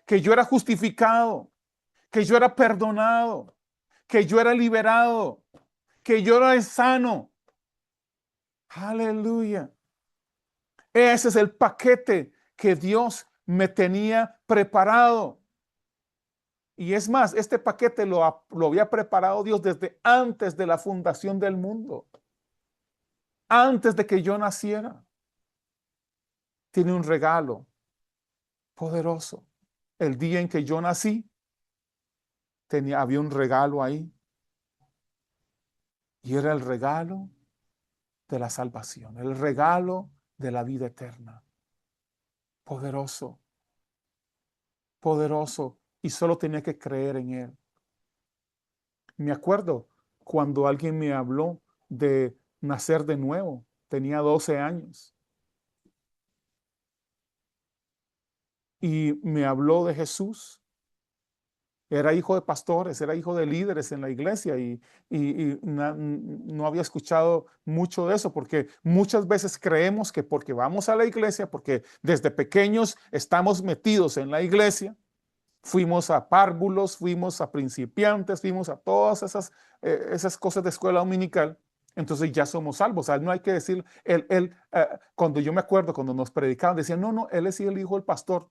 que yo era justificado, que yo era perdonado, que yo era liberado, que yo era sano. Aleluya. Ese es el paquete que Dios me tenía preparado. Y es más, este paquete lo había preparado Dios desde antes de la fundación del mundo. Antes de que yo naciera. Tiene un regalo poderoso. El día en que yo nací, había un regalo ahí. Y era el regalo de la salvación, el regalo de la vida eterna. Poderoso, poderoso. Y solo tenía que creer en él. Me acuerdo cuando alguien me habló de nacer de nuevo. Tenía 12 años. Y me habló de Jesús. Era hijo de pastores, era hijo de líderes en la iglesia y no había escuchado mucho de eso, porque muchas veces creemos que porque vamos a la iglesia, porque desde pequeños estamos metidos en la iglesia, fuimos a párvulos, fuimos a principiantes, fuimos a todas esas cosas de escuela dominical. Entonces ya somos salvos. O sea, no hay que decir, cuando yo me acuerdo, cuando nos predicaban, decían, no, no, él es el hijo del pastor.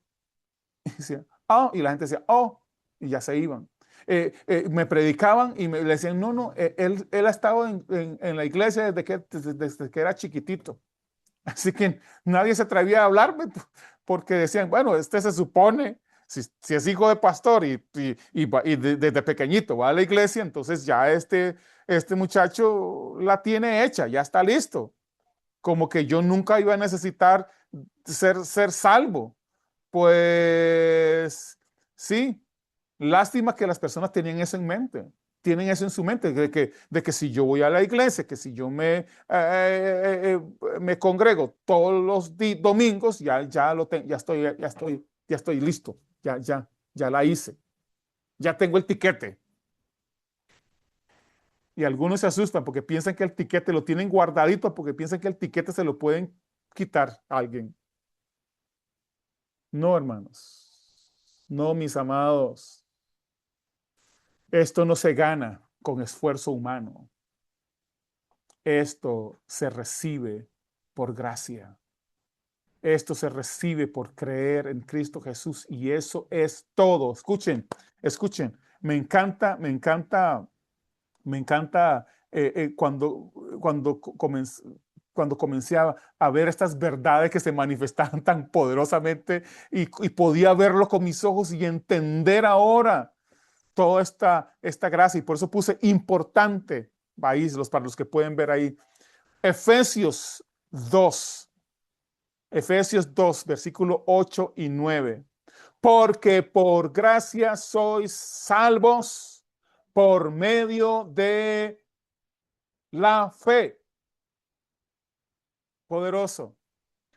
Y decía, oh, y la gente decía, oh, y ya se iban. Me predicaban y me le decían, no, no, él ha estado en la iglesia desde que era chiquitito. Así que nadie se atrevía a hablarme porque decían, bueno, este se supone, si es hijo de pastor y desde pequeñito va a la iglesia, entonces ya este muchacho la tiene hecha, ya está listo. Como que yo nunca iba a necesitar ser salvo. Pues sí, lástima que las personas tenían eso en mente. Tienen eso en su mente, de que si yo voy a la iglesia, que si yo me congrego todos los domingos, ya estoy listo, ya la hice, ya tengo el tiquete. Y algunos se asustan porque piensan que el tiquete lo tienen guardadito, porque piensan que el tiquete se lo pueden quitar a alguien. No, hermanos. No, mis amados. Esto no se gana con esfuerzo humano. Esto se recibe por gracia. Esto se recibe por creer en Cristo Jesús y eso es todo. Escuchen, escuchen. Me encanta cuando comencé a ver estas verdades que se manifestaban tan poderosamente y podía verlo con mis ojos y entender ahora toda esta gracia. Y por eso puse importante, países, para los que pueden ver ahí, Efesios 2, Efesios 2, versículo 8 y 9. Porque por gracia sois salvos por medio de la fe. Poderoso.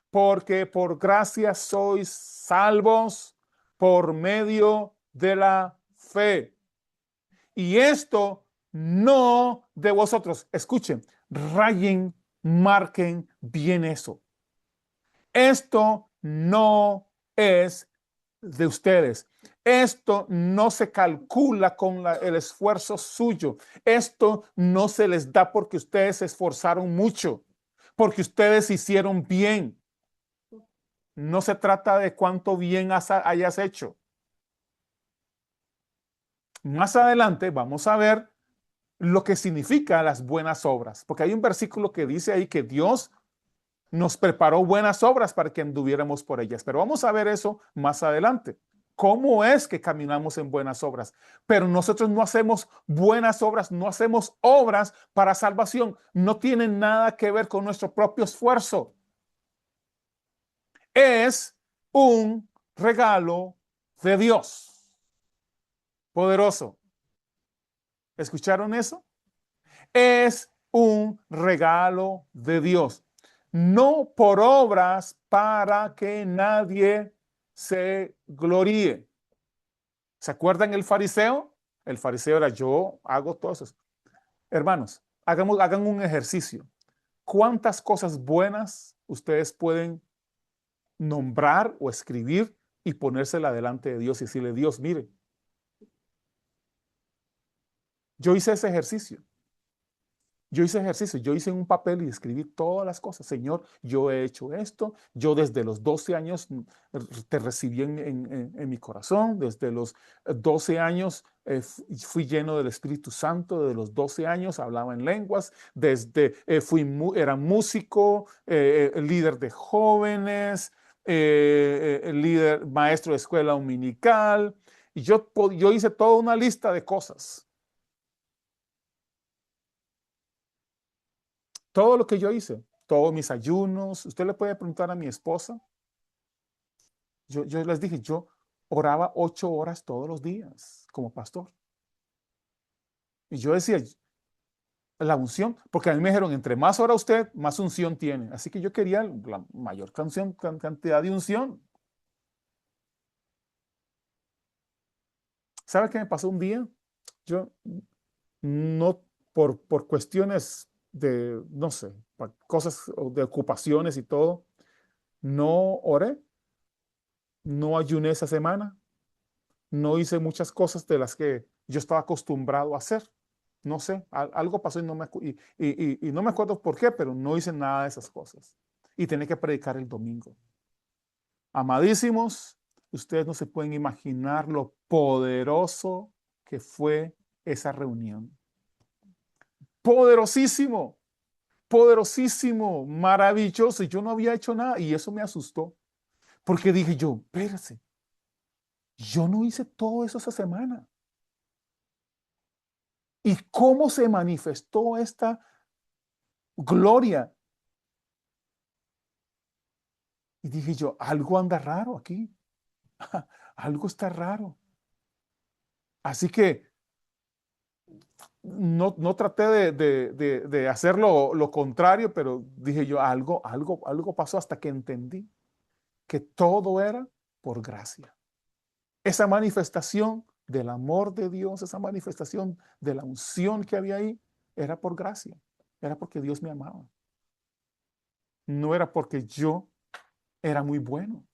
Porque por gracia sois salvos por medio de la fe. Y esto no de vosotros. Escuchen, rayen, marquen bien eso. Esto no es de ustedes. Esto no se calcula con el esfuerzo suyo. Esto no se les da porque ustedes se esforzaron mucho, porque ustedes hicieron bien. No se trata de cuánto bien hayas hecho. Más adelante vamos a ver lo que significa las buenas obras, porque hay un versículo que dice ahí que Dios nos preparó buenas obras para que anduviéramos por ellas. Pero vamos a ver eso más adelante. ¿Cómo es que caminamos en buenas obras? Pero nosotros no hacemos buenas obras, no hacemos obras para salvación. No tienen nada que ver con nuestro propio esfuerzo. Es un regalo de Dios. Poderoso. ¿Escucharon eso? Es un regalo de Dios. No por obras para que nadie se gloríe. ¿Se acuerdan el fariseo? El fariseo era yo hago todo eso. Hermanos, hagan un ejercicio. ¿Cuántas cosas buenas ustedes pueden nombrar o escribir y ponérsela delante de Dios y decirle, Dios, mire, yo hice ese ejercicio. Yo hice ejercicio, yo hice un papel y escribí todas las cosas. Señor, yo he hecho esto. Yo desde los 12 años te recibí en mi corazón. Desde los 12 años fui lleno del Espíritu Santo. Desde los 12 años hablaba en lenguas. Era músico, líder de jóvenes, líder, maestro de escuela dominical. Y yo hice toda una lista de cosas. Todo lo que yo hice, todos mis ayunos, usted le puede preguntar a mi esposa, yo les dije, yo oraba 8 horas todos los días como pastor. Y yo decía, la unción, porque a mí me dijeron, entre más ora usted, más unción tiene. Así que yo quería la mayor cantidad de unción. ¿Sabe qué me pasó un día? Yo no, por cuestiones de, no sé, cosas de ocupaciones y todo, no oré, no ayuné esa semana. no hice muchas cosas de las que yo estaba acostumbrado a hacer. No sé, algo pasó y y no me acuerdo por qué, pero no hice nada de esas cosas. Y tenía que predicar el domingo. Amadísimos, ustedes no se pueden imaginar lo poderoso que fue esa reunión. Poderosísimo, poderosísimo, maravilloso. Y yo no había hecho nada y eso me asustó. Porque dije yo, espérate, yo no hice todo eso esa semana. ¿Y cómo se manifestó esta gloria? Y dije yo, algo anda raro aquí. Algo está raro. Así que no traté de hacer lo contrario, pero dije yo, algo pasó hasta que entendí que todo era por gracia. Esa manifestación del amor de Dios, esa manifestación de la unción que había ahí, era por gracia. Era porque Dios me amaba. No era porque yo era muy bueno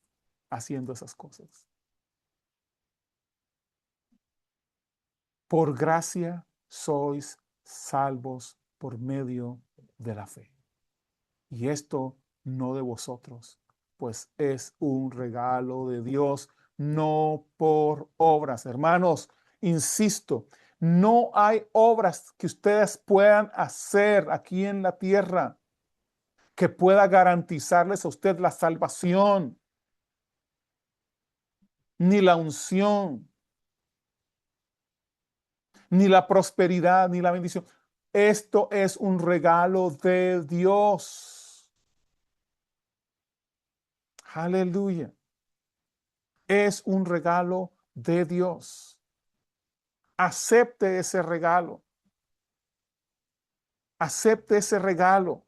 haciendo esas cosas. Por gracia sois salvos por medio de la fe. Y esto no de vosotros, pues es un regalo de Dios, no por obras. Hermanos, insisto, no hay obras que ustedes puedan hacer aquí en la tierra que pueda garantizarles a usted la salvación, ni la unción, ni la prosperidad, ni la bendición. Esto es un regalo de Dios. Aleluya. Es un regalo de Dios. Acepte ese regalo. Acepte ese regalo.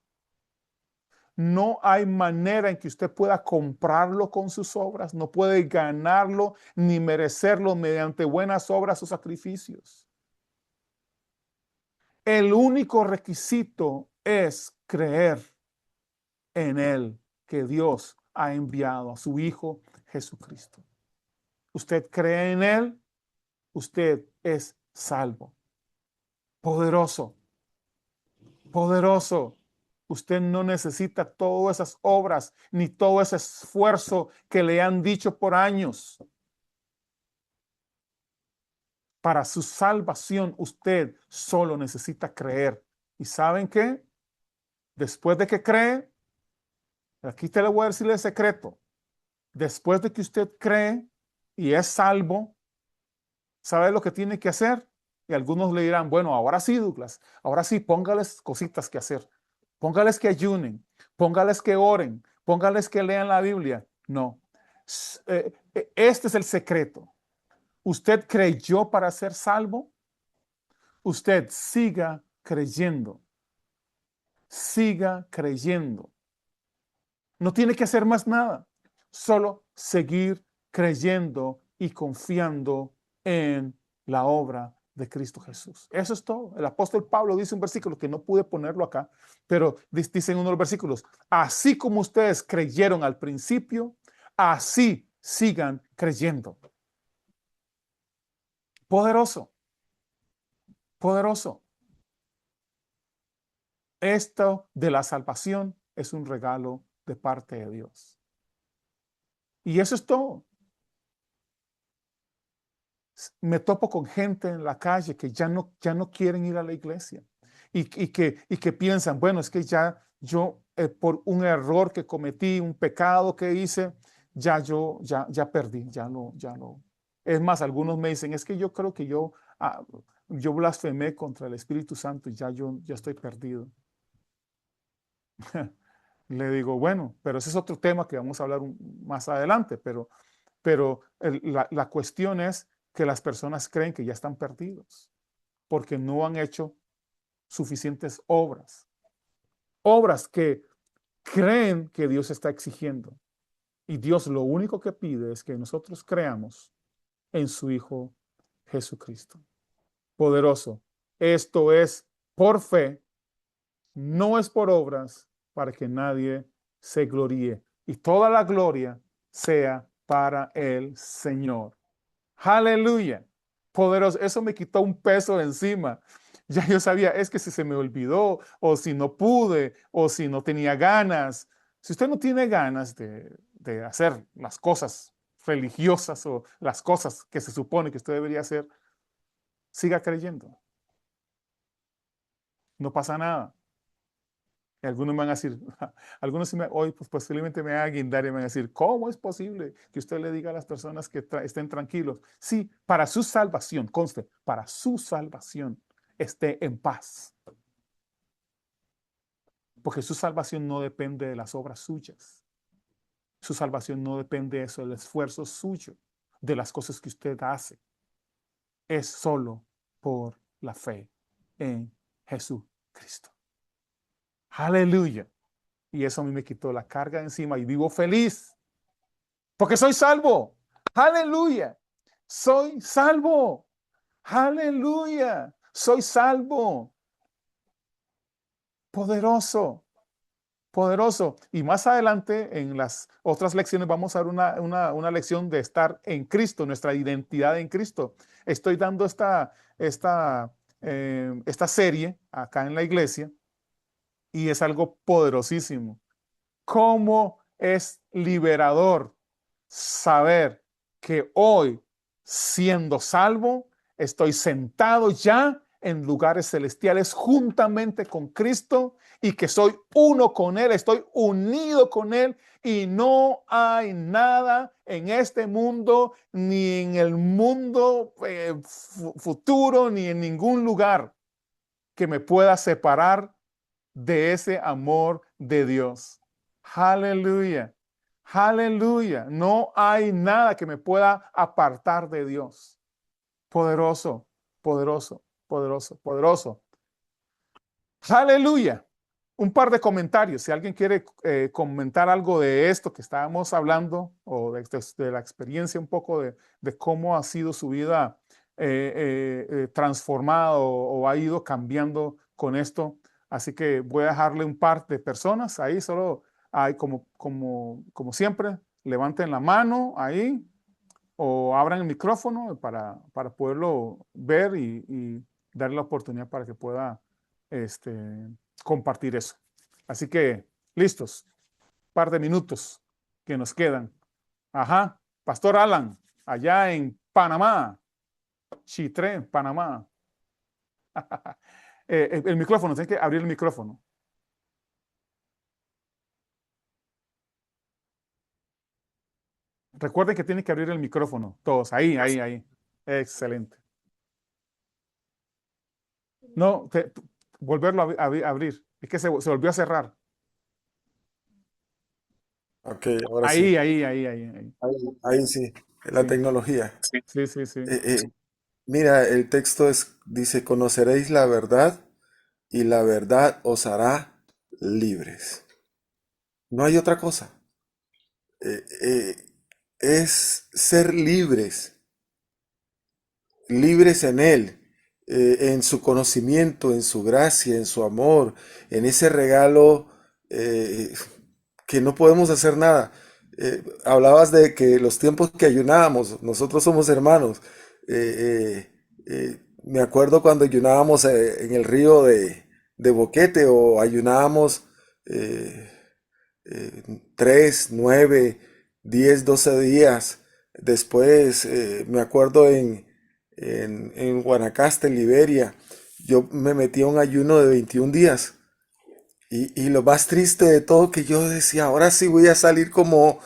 No hay manera en que usted pueda comprarlo con sus obras. No puede ganarlo ni merecerlo mediante buenas obras o sacrificios. El único requisito es creer en Él, que Dios ha enviado a su Hijo Jesucristo. Usted cree en Él, usted es salvo. Poderoso, poderoso. Usted no necesita todas esas obras ni todo ese esfuerzo que le han dicho por años. Para su salvación, usted solo necesita creer. ¿Y saben qué? Después de que cree, aquí te le voy a decir el secreto. Después de que usted cree y es salvo, ¿sabe lo que tiene que hacer? Y algunos le dirán, bueno, ahora sí, Douglas, ahora sí, póngales cositas que hacer. Póngales que ayunen, póngales que oren, póngales que lean la Biblia. No. Este es el secreto. Usted creyó para ser salvo, usted siga creyendo. Siga creyendo. No tiene que hacer más nada, solo seguir creyendo y confiando en la obra de Cristo Jesús. Eso es todo. El apóstol Pablo dice un versículo que no pude ponerlo acá, pero dice en uno de los versículos, así como ustedes creyeron al principio, así sigan creyendo. Poderoso, poderoso. Esto de la salvación es un regalo de parte de Dios. Y eso es todo. Me topo con gente en la calle que ya no quieren ir a la iglesia y que piensan, bueno, es que ya yo por un error que cometí, un pecado que hice, ya perdí, ya no. Es más, algunos me dicen, es que yo creo que yo blasfemé contra el Espíritu Santo y ya estoy perdido. Le digo, bueno, pero ese es otro tema que vamos a hablar más adelante, pero la cuestión es que las personas creen que ya están perdidos porque no han hecho suficientes obras. Obras que creen que Dios está exigiendo. Y Dios lo único que pide es que nosotros creamos en su Hijo Jesucristo. Poderoso. Esto es por fe, no es por obras, para que nadie se gloríe. Y toda la gloria sea para el Señor. Aleluya. Poderoso. Eso me quitó un peso de encima. Ya yo sabía, es que si se me olvidó, o si no pude, o si no tenía ganas. Si usted no tiene ganas de hacer las cosas religiosas o las cosas que se supone que usted debería hacer, siga creyendo. No pasa nada. Y algunos me van a decir, algunos hoy pues, posiblemente me van a guindar y me van a decir, ¿cómo es posible que usted le diga a las personas que estén tranquilos? Sí, para su salvación, conste, para su salvación, esté en paz. Porque su salvación no depende de las obras suyas. Su salvación no depende de eso, del esfuerzo suyo, de las cosas que usted hace. Es solo por la fe en Jesucristo. Aleluya. Y eso a mí me quitó la carga de encima y vivo feliz porque soy salvo. Aleluya. Soy salvo. Aleluya. Soy salvo. Poderoso. Poderoso. Y más adelante, en las otras lecciones, vamos a ver una lección de estar en Cristo, nuestra identidad en Cristo. Estoy dando esta serie acá en la iglesia y es algo poderosísimo. ¿Cómo es liberador saber que hoy, siendo salvo, estoy sentado ya en lugares celestiales juntamente con Cristo y que soy uno con Él, estoy unido con Él y no hay nada en este mundo, ni en el mundo futuro, ni en ningún lugar que me pueda separar de ese amor de Dios. Aleluya. Aleluya. No hay nada que me pueda apartar de Dios. Poderoso, poderoso, poderoso, poderoso. Aleluya. Un par de comentarios. Si alguien quiere comentar algo de esto que estábamos hablando o de la experiencia un poco de cómo ha sido su vida transformada o ha ido cambiando con esto. Así que voy a dejarle un par de personas ahí. Solo hay como siempre, levanten la mano ahí o abran el micrófono para poderlo ver y darle la oportunidad para que pueda compartir eso. Así que, listos, par de minutos que nos quedan. Ajá, Pastor Alan, allá en Panamá, Chitré, Panamá. El micrófono, tiene que abrir el micrófono. Recuerden que tienen que abrir el micrófono, todos, ahí. Excelente. No, volverlo a abrir. Es que se volvió a cerrar. Ok, ahora sí. Ahí. Ahí sí, la Sí, tecnología. sí. Eh, eh, Mira, el texto dice, conoceréis la verdad y la verdad os hará libres. No hay otra cosa. Eh, eh, es ser libres, libres en Él, en su conocimiento, en su gracia, en su amor, en ese regalo eh, que no podemos hacer nada. Hablabas de que los tiempos que ayunábamos, nosotros somos hermanos. Me acuerdo cuando ayunábamos en el río de Boquete o ayunábamos eh, 3, 9, 10, 12 días. Después me acuerdo en Guanacaste, Liberia, yo me metí a un ayuno de 21 días. Y lo más triste de todo que yo decía, ahora sí voy a salir eh, como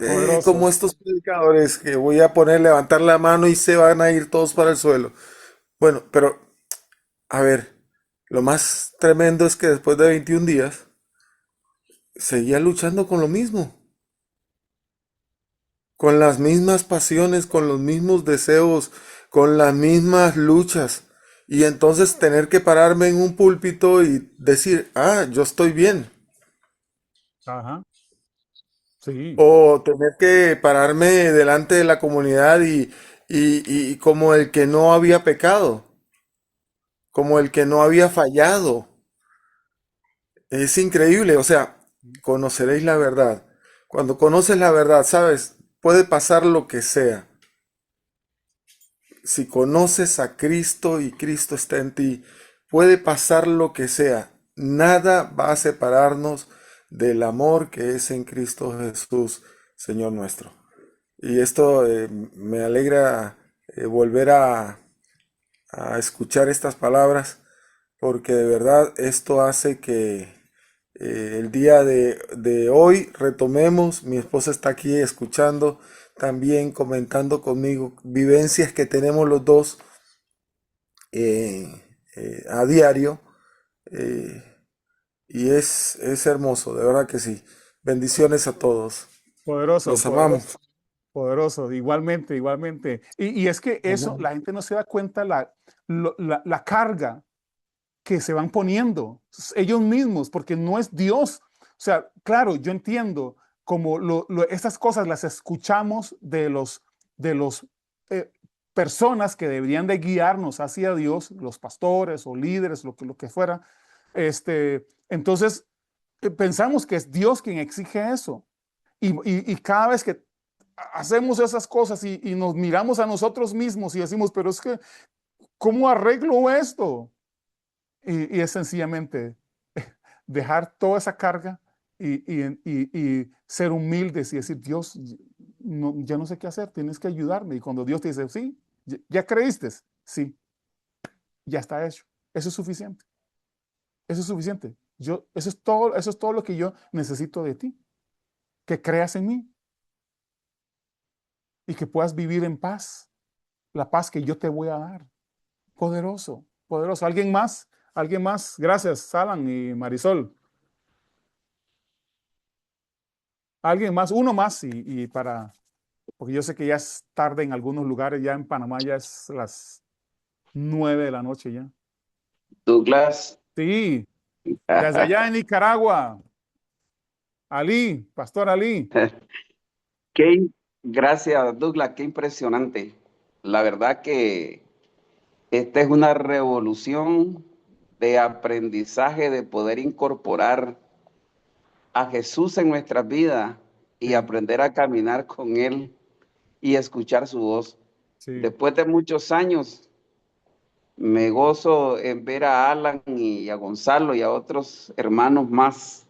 Poderoso. estos predicadores que voy a poner, levantar la mano y se van a ir todos para el suelo. Bueno, pero a ver, lo más tremendo es que después de 21 días seguía luchando con lo mismo, con las mismas pasiones, con los mismos deseos, con las mismas luchas. Y entonces tener que pararme en un púlpito y decir, ah, yo estoy bien. Ajá, sí. O tener que pararme delante de la comunidad y como el que no había pecado, como el que no había fallado. Es increíble, o sea, conoceréis la verdad. Cuando conoces la verdad, sabes, puede pasar lo que sea. si conoces a Cristo y Cristo está en ti, puede pasar lo que sea. Nada va a separarnos del amor que es en Cristo Jesús, Señor nuestro. Y esto me alegra volver a escuchar estas palabras, porque de verdad esto hace que el día de hoy retomemos. Mi esposa está aquí escuchando, también comentando conmigo vivencias que tenemos los dos eh, a diario. eh, y es hermoso, de verdad que sí. Bendiciones a todos. Poderoso, Los amamos. poderoso, poderoso, igualmente, igualmente. Y es que eso, Ujú. la gente no se da cuenta la carga que se van poniendo ellos mismos, porque no es Dios. O sea, claro, yo entiendo como estas cosas las escuchamos de los eh, personas que deberían de guiarnos hacia Dios, los pastores o líderes, lo que fuera. Entonces, pensamos que es Dios quien exige eso. Y cada vez que hacemos esas cosas y nos miramos a nosotros mismos y decimos, pero es que, ¿cómo arreglo esto? Y es sencillamente dejar toda esa carga y ser humildes y decir, Dios, no, ya no sé qué hacer, tienes que ayudarme. Y cuando Dios te dice, sí, ya creíste, sí, ya está hecho. Eso es suficiente. Eso es suficiente. Eso es todo lo que yo necesito de ti, que creas en mí y que puedas vivir en paz, la paz que yo te voy a dar. Poderoso, poderoso. ¿Alguien más? ¿Alguien más? Gracias, Salan y Marisol. ¿Alguien más? Uno más y porque yo sé que ya es tarde en algunos lugares, ya en Panamá ya es las 9 de la noche ya. Douglas, Sí, desde allá en Nicaragua, Ali, Pastor Ali. qué, gracias Douglas, qué impresionante. La verdad que esta es una revolución de aprendizaje, de poder incorporar a Jesús en nuestras vidas y Sí, aprender a caminar con Él y escuchar su voz. sí, Después de muchos años, me gozo en ver a Alan y a Gonzalo y a otros hermanos más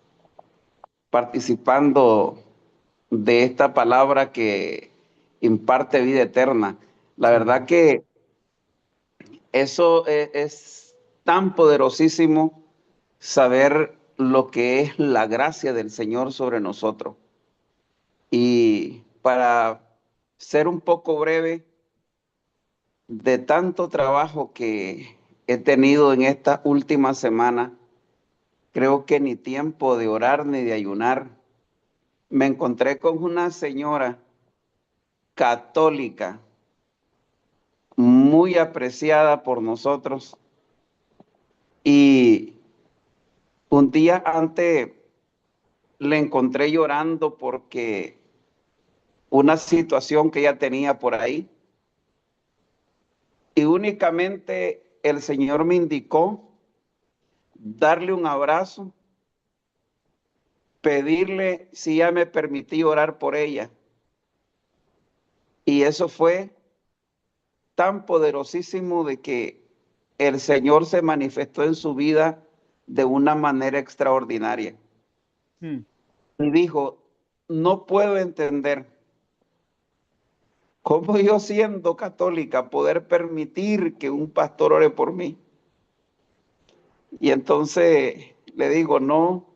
participando de esta palabra que imparte vida eterna. La sí. verdad que eso es tan poderosísimo saber lo que es la gracia del Señor sobre nosotros. Y para ser un poco breve, de tanto trabajo que he tenido en esta última semana, creo que ni tiempo de orar ni de ayunar. Me encontré con una señora católica muy apreciada por nosotros y un día antes le encontré llorando porque una situación que ella tenía por ahí y únicamente el Señor me indicó darle un abrazo, pedirle si ella me permitía orar por ella. Y eso fue tan poderosísimo de que el Señor se manifestó en su vida de una manera extraordinaria. Mm, Y dijo, no puedo entender cómo yo siendo católica poder permitir que un pastor ore por mí. Y entonces le digo, no,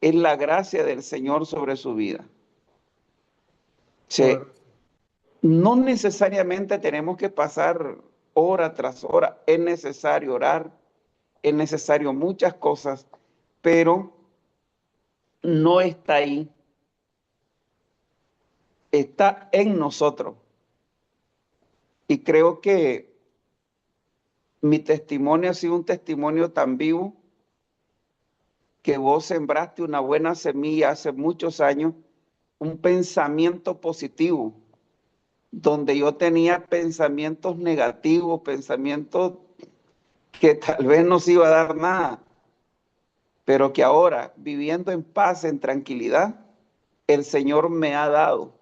es la gracia del Señor sobre su vida. Che, poderoso. no necesariamente tenemos que pasar hora tras hora, es necesario orar, es necesario muchas cosas, pero no está ahí, está en nosotros. Y creo que mi testimonio ha sido un testimonio tan vivo que vos sembraste una buena semilla hace muchos años, un pensamiento positivo, donde yo tenía pensamientos negativos, pensamientos que tal vez no se iba a dar nada, pero que ahora, viviendo en paz, en tranquilidad, el Señor me ha dado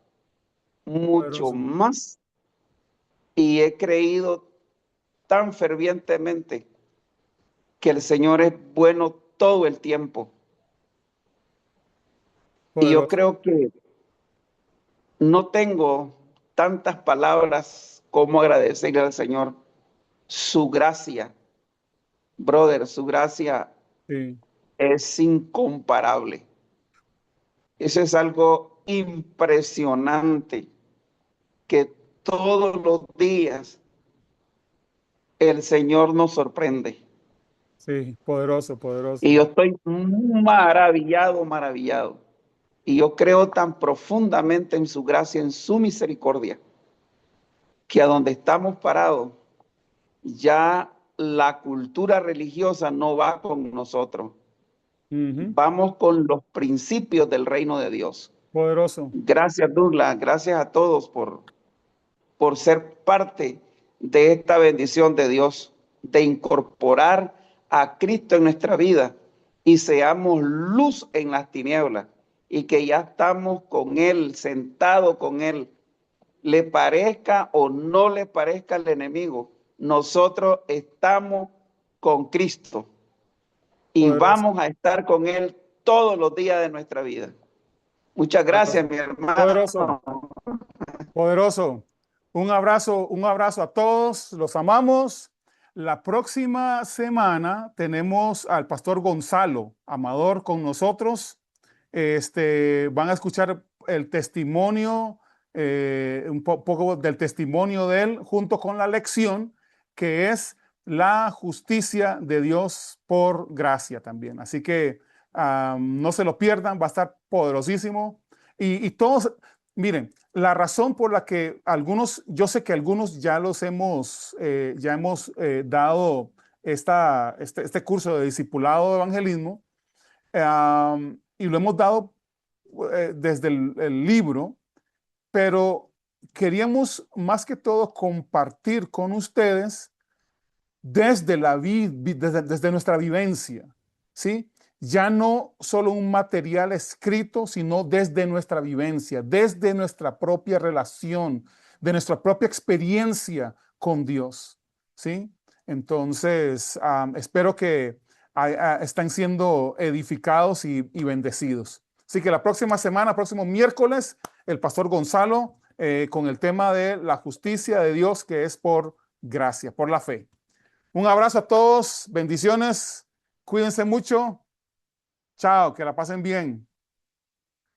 mucho Poderoso. más y he creído tan fervientemente que el Señor es bueno todo el tiempo. Y yo Poderoso. creo que no tengo tantas palabras como agradecerle al Señor su gracia, brother, su gracia Sí, es incomparable. Eso es algo impresionante que todos los días el Señor nos sorprende. sí, poderoso, Y poderoso. yo estoy maravillado, maravillado. Y yo creo tan profundamente en su gracia, en su misericordia, que a donde estamos parados, ya la cultura religiosa no va con nosotros. Ujú. Vamos con los principios del reino de Dios. Poderoso. Gracias, Douglas. Gracias a todos por ser parte de esta bendición de Dios, de incorporar a Cristo en nuestra vida y seamos luz en las tinieblas y que ya estamos con Él, sentado con Él, le parezca o no le parezca al enemigo, nosotros estamos con Cristo y Poderoso. vamos a estar con Él todos los días de nuestra vida. Muchas Poderoso. gracias, mi Poderoso. hermano. Poderoso. Un abrazo a todos. Los amamos. La próxima semana tenemos al pastor Gonzalo Amador con nosotros. Van a escuchar el testimonio, poco del testimonio de él, junto con la lección que es la justicia de Dios por gracia también. Así que no se lo pierdan, va a estar poderosísimo. Y todos, miren, la razón por la que algunos, yo sé que algunos ya hemos dado este curso de discipulado de evangelismo, y lo hemos dado desde el libro, pero queríamos más que todo compartir con ustedes desde nuestra vivencia, ¿sí? Ya no solo un material escrito, sino desde nuestra vivencia, desde nuestra propia relación, de nuestra propia experiencia con Dios, ¿sí? Entonces, espero que estén siendo edificados y bendecidos. Así que la próxima semana, próximo miércoles, el pastor Gonzalo con el tema de la justicia de Dios que es por gracia, por la fe. Un abrazo a todos, bendiciones, cuídense mucho, chao, que la pasen bien.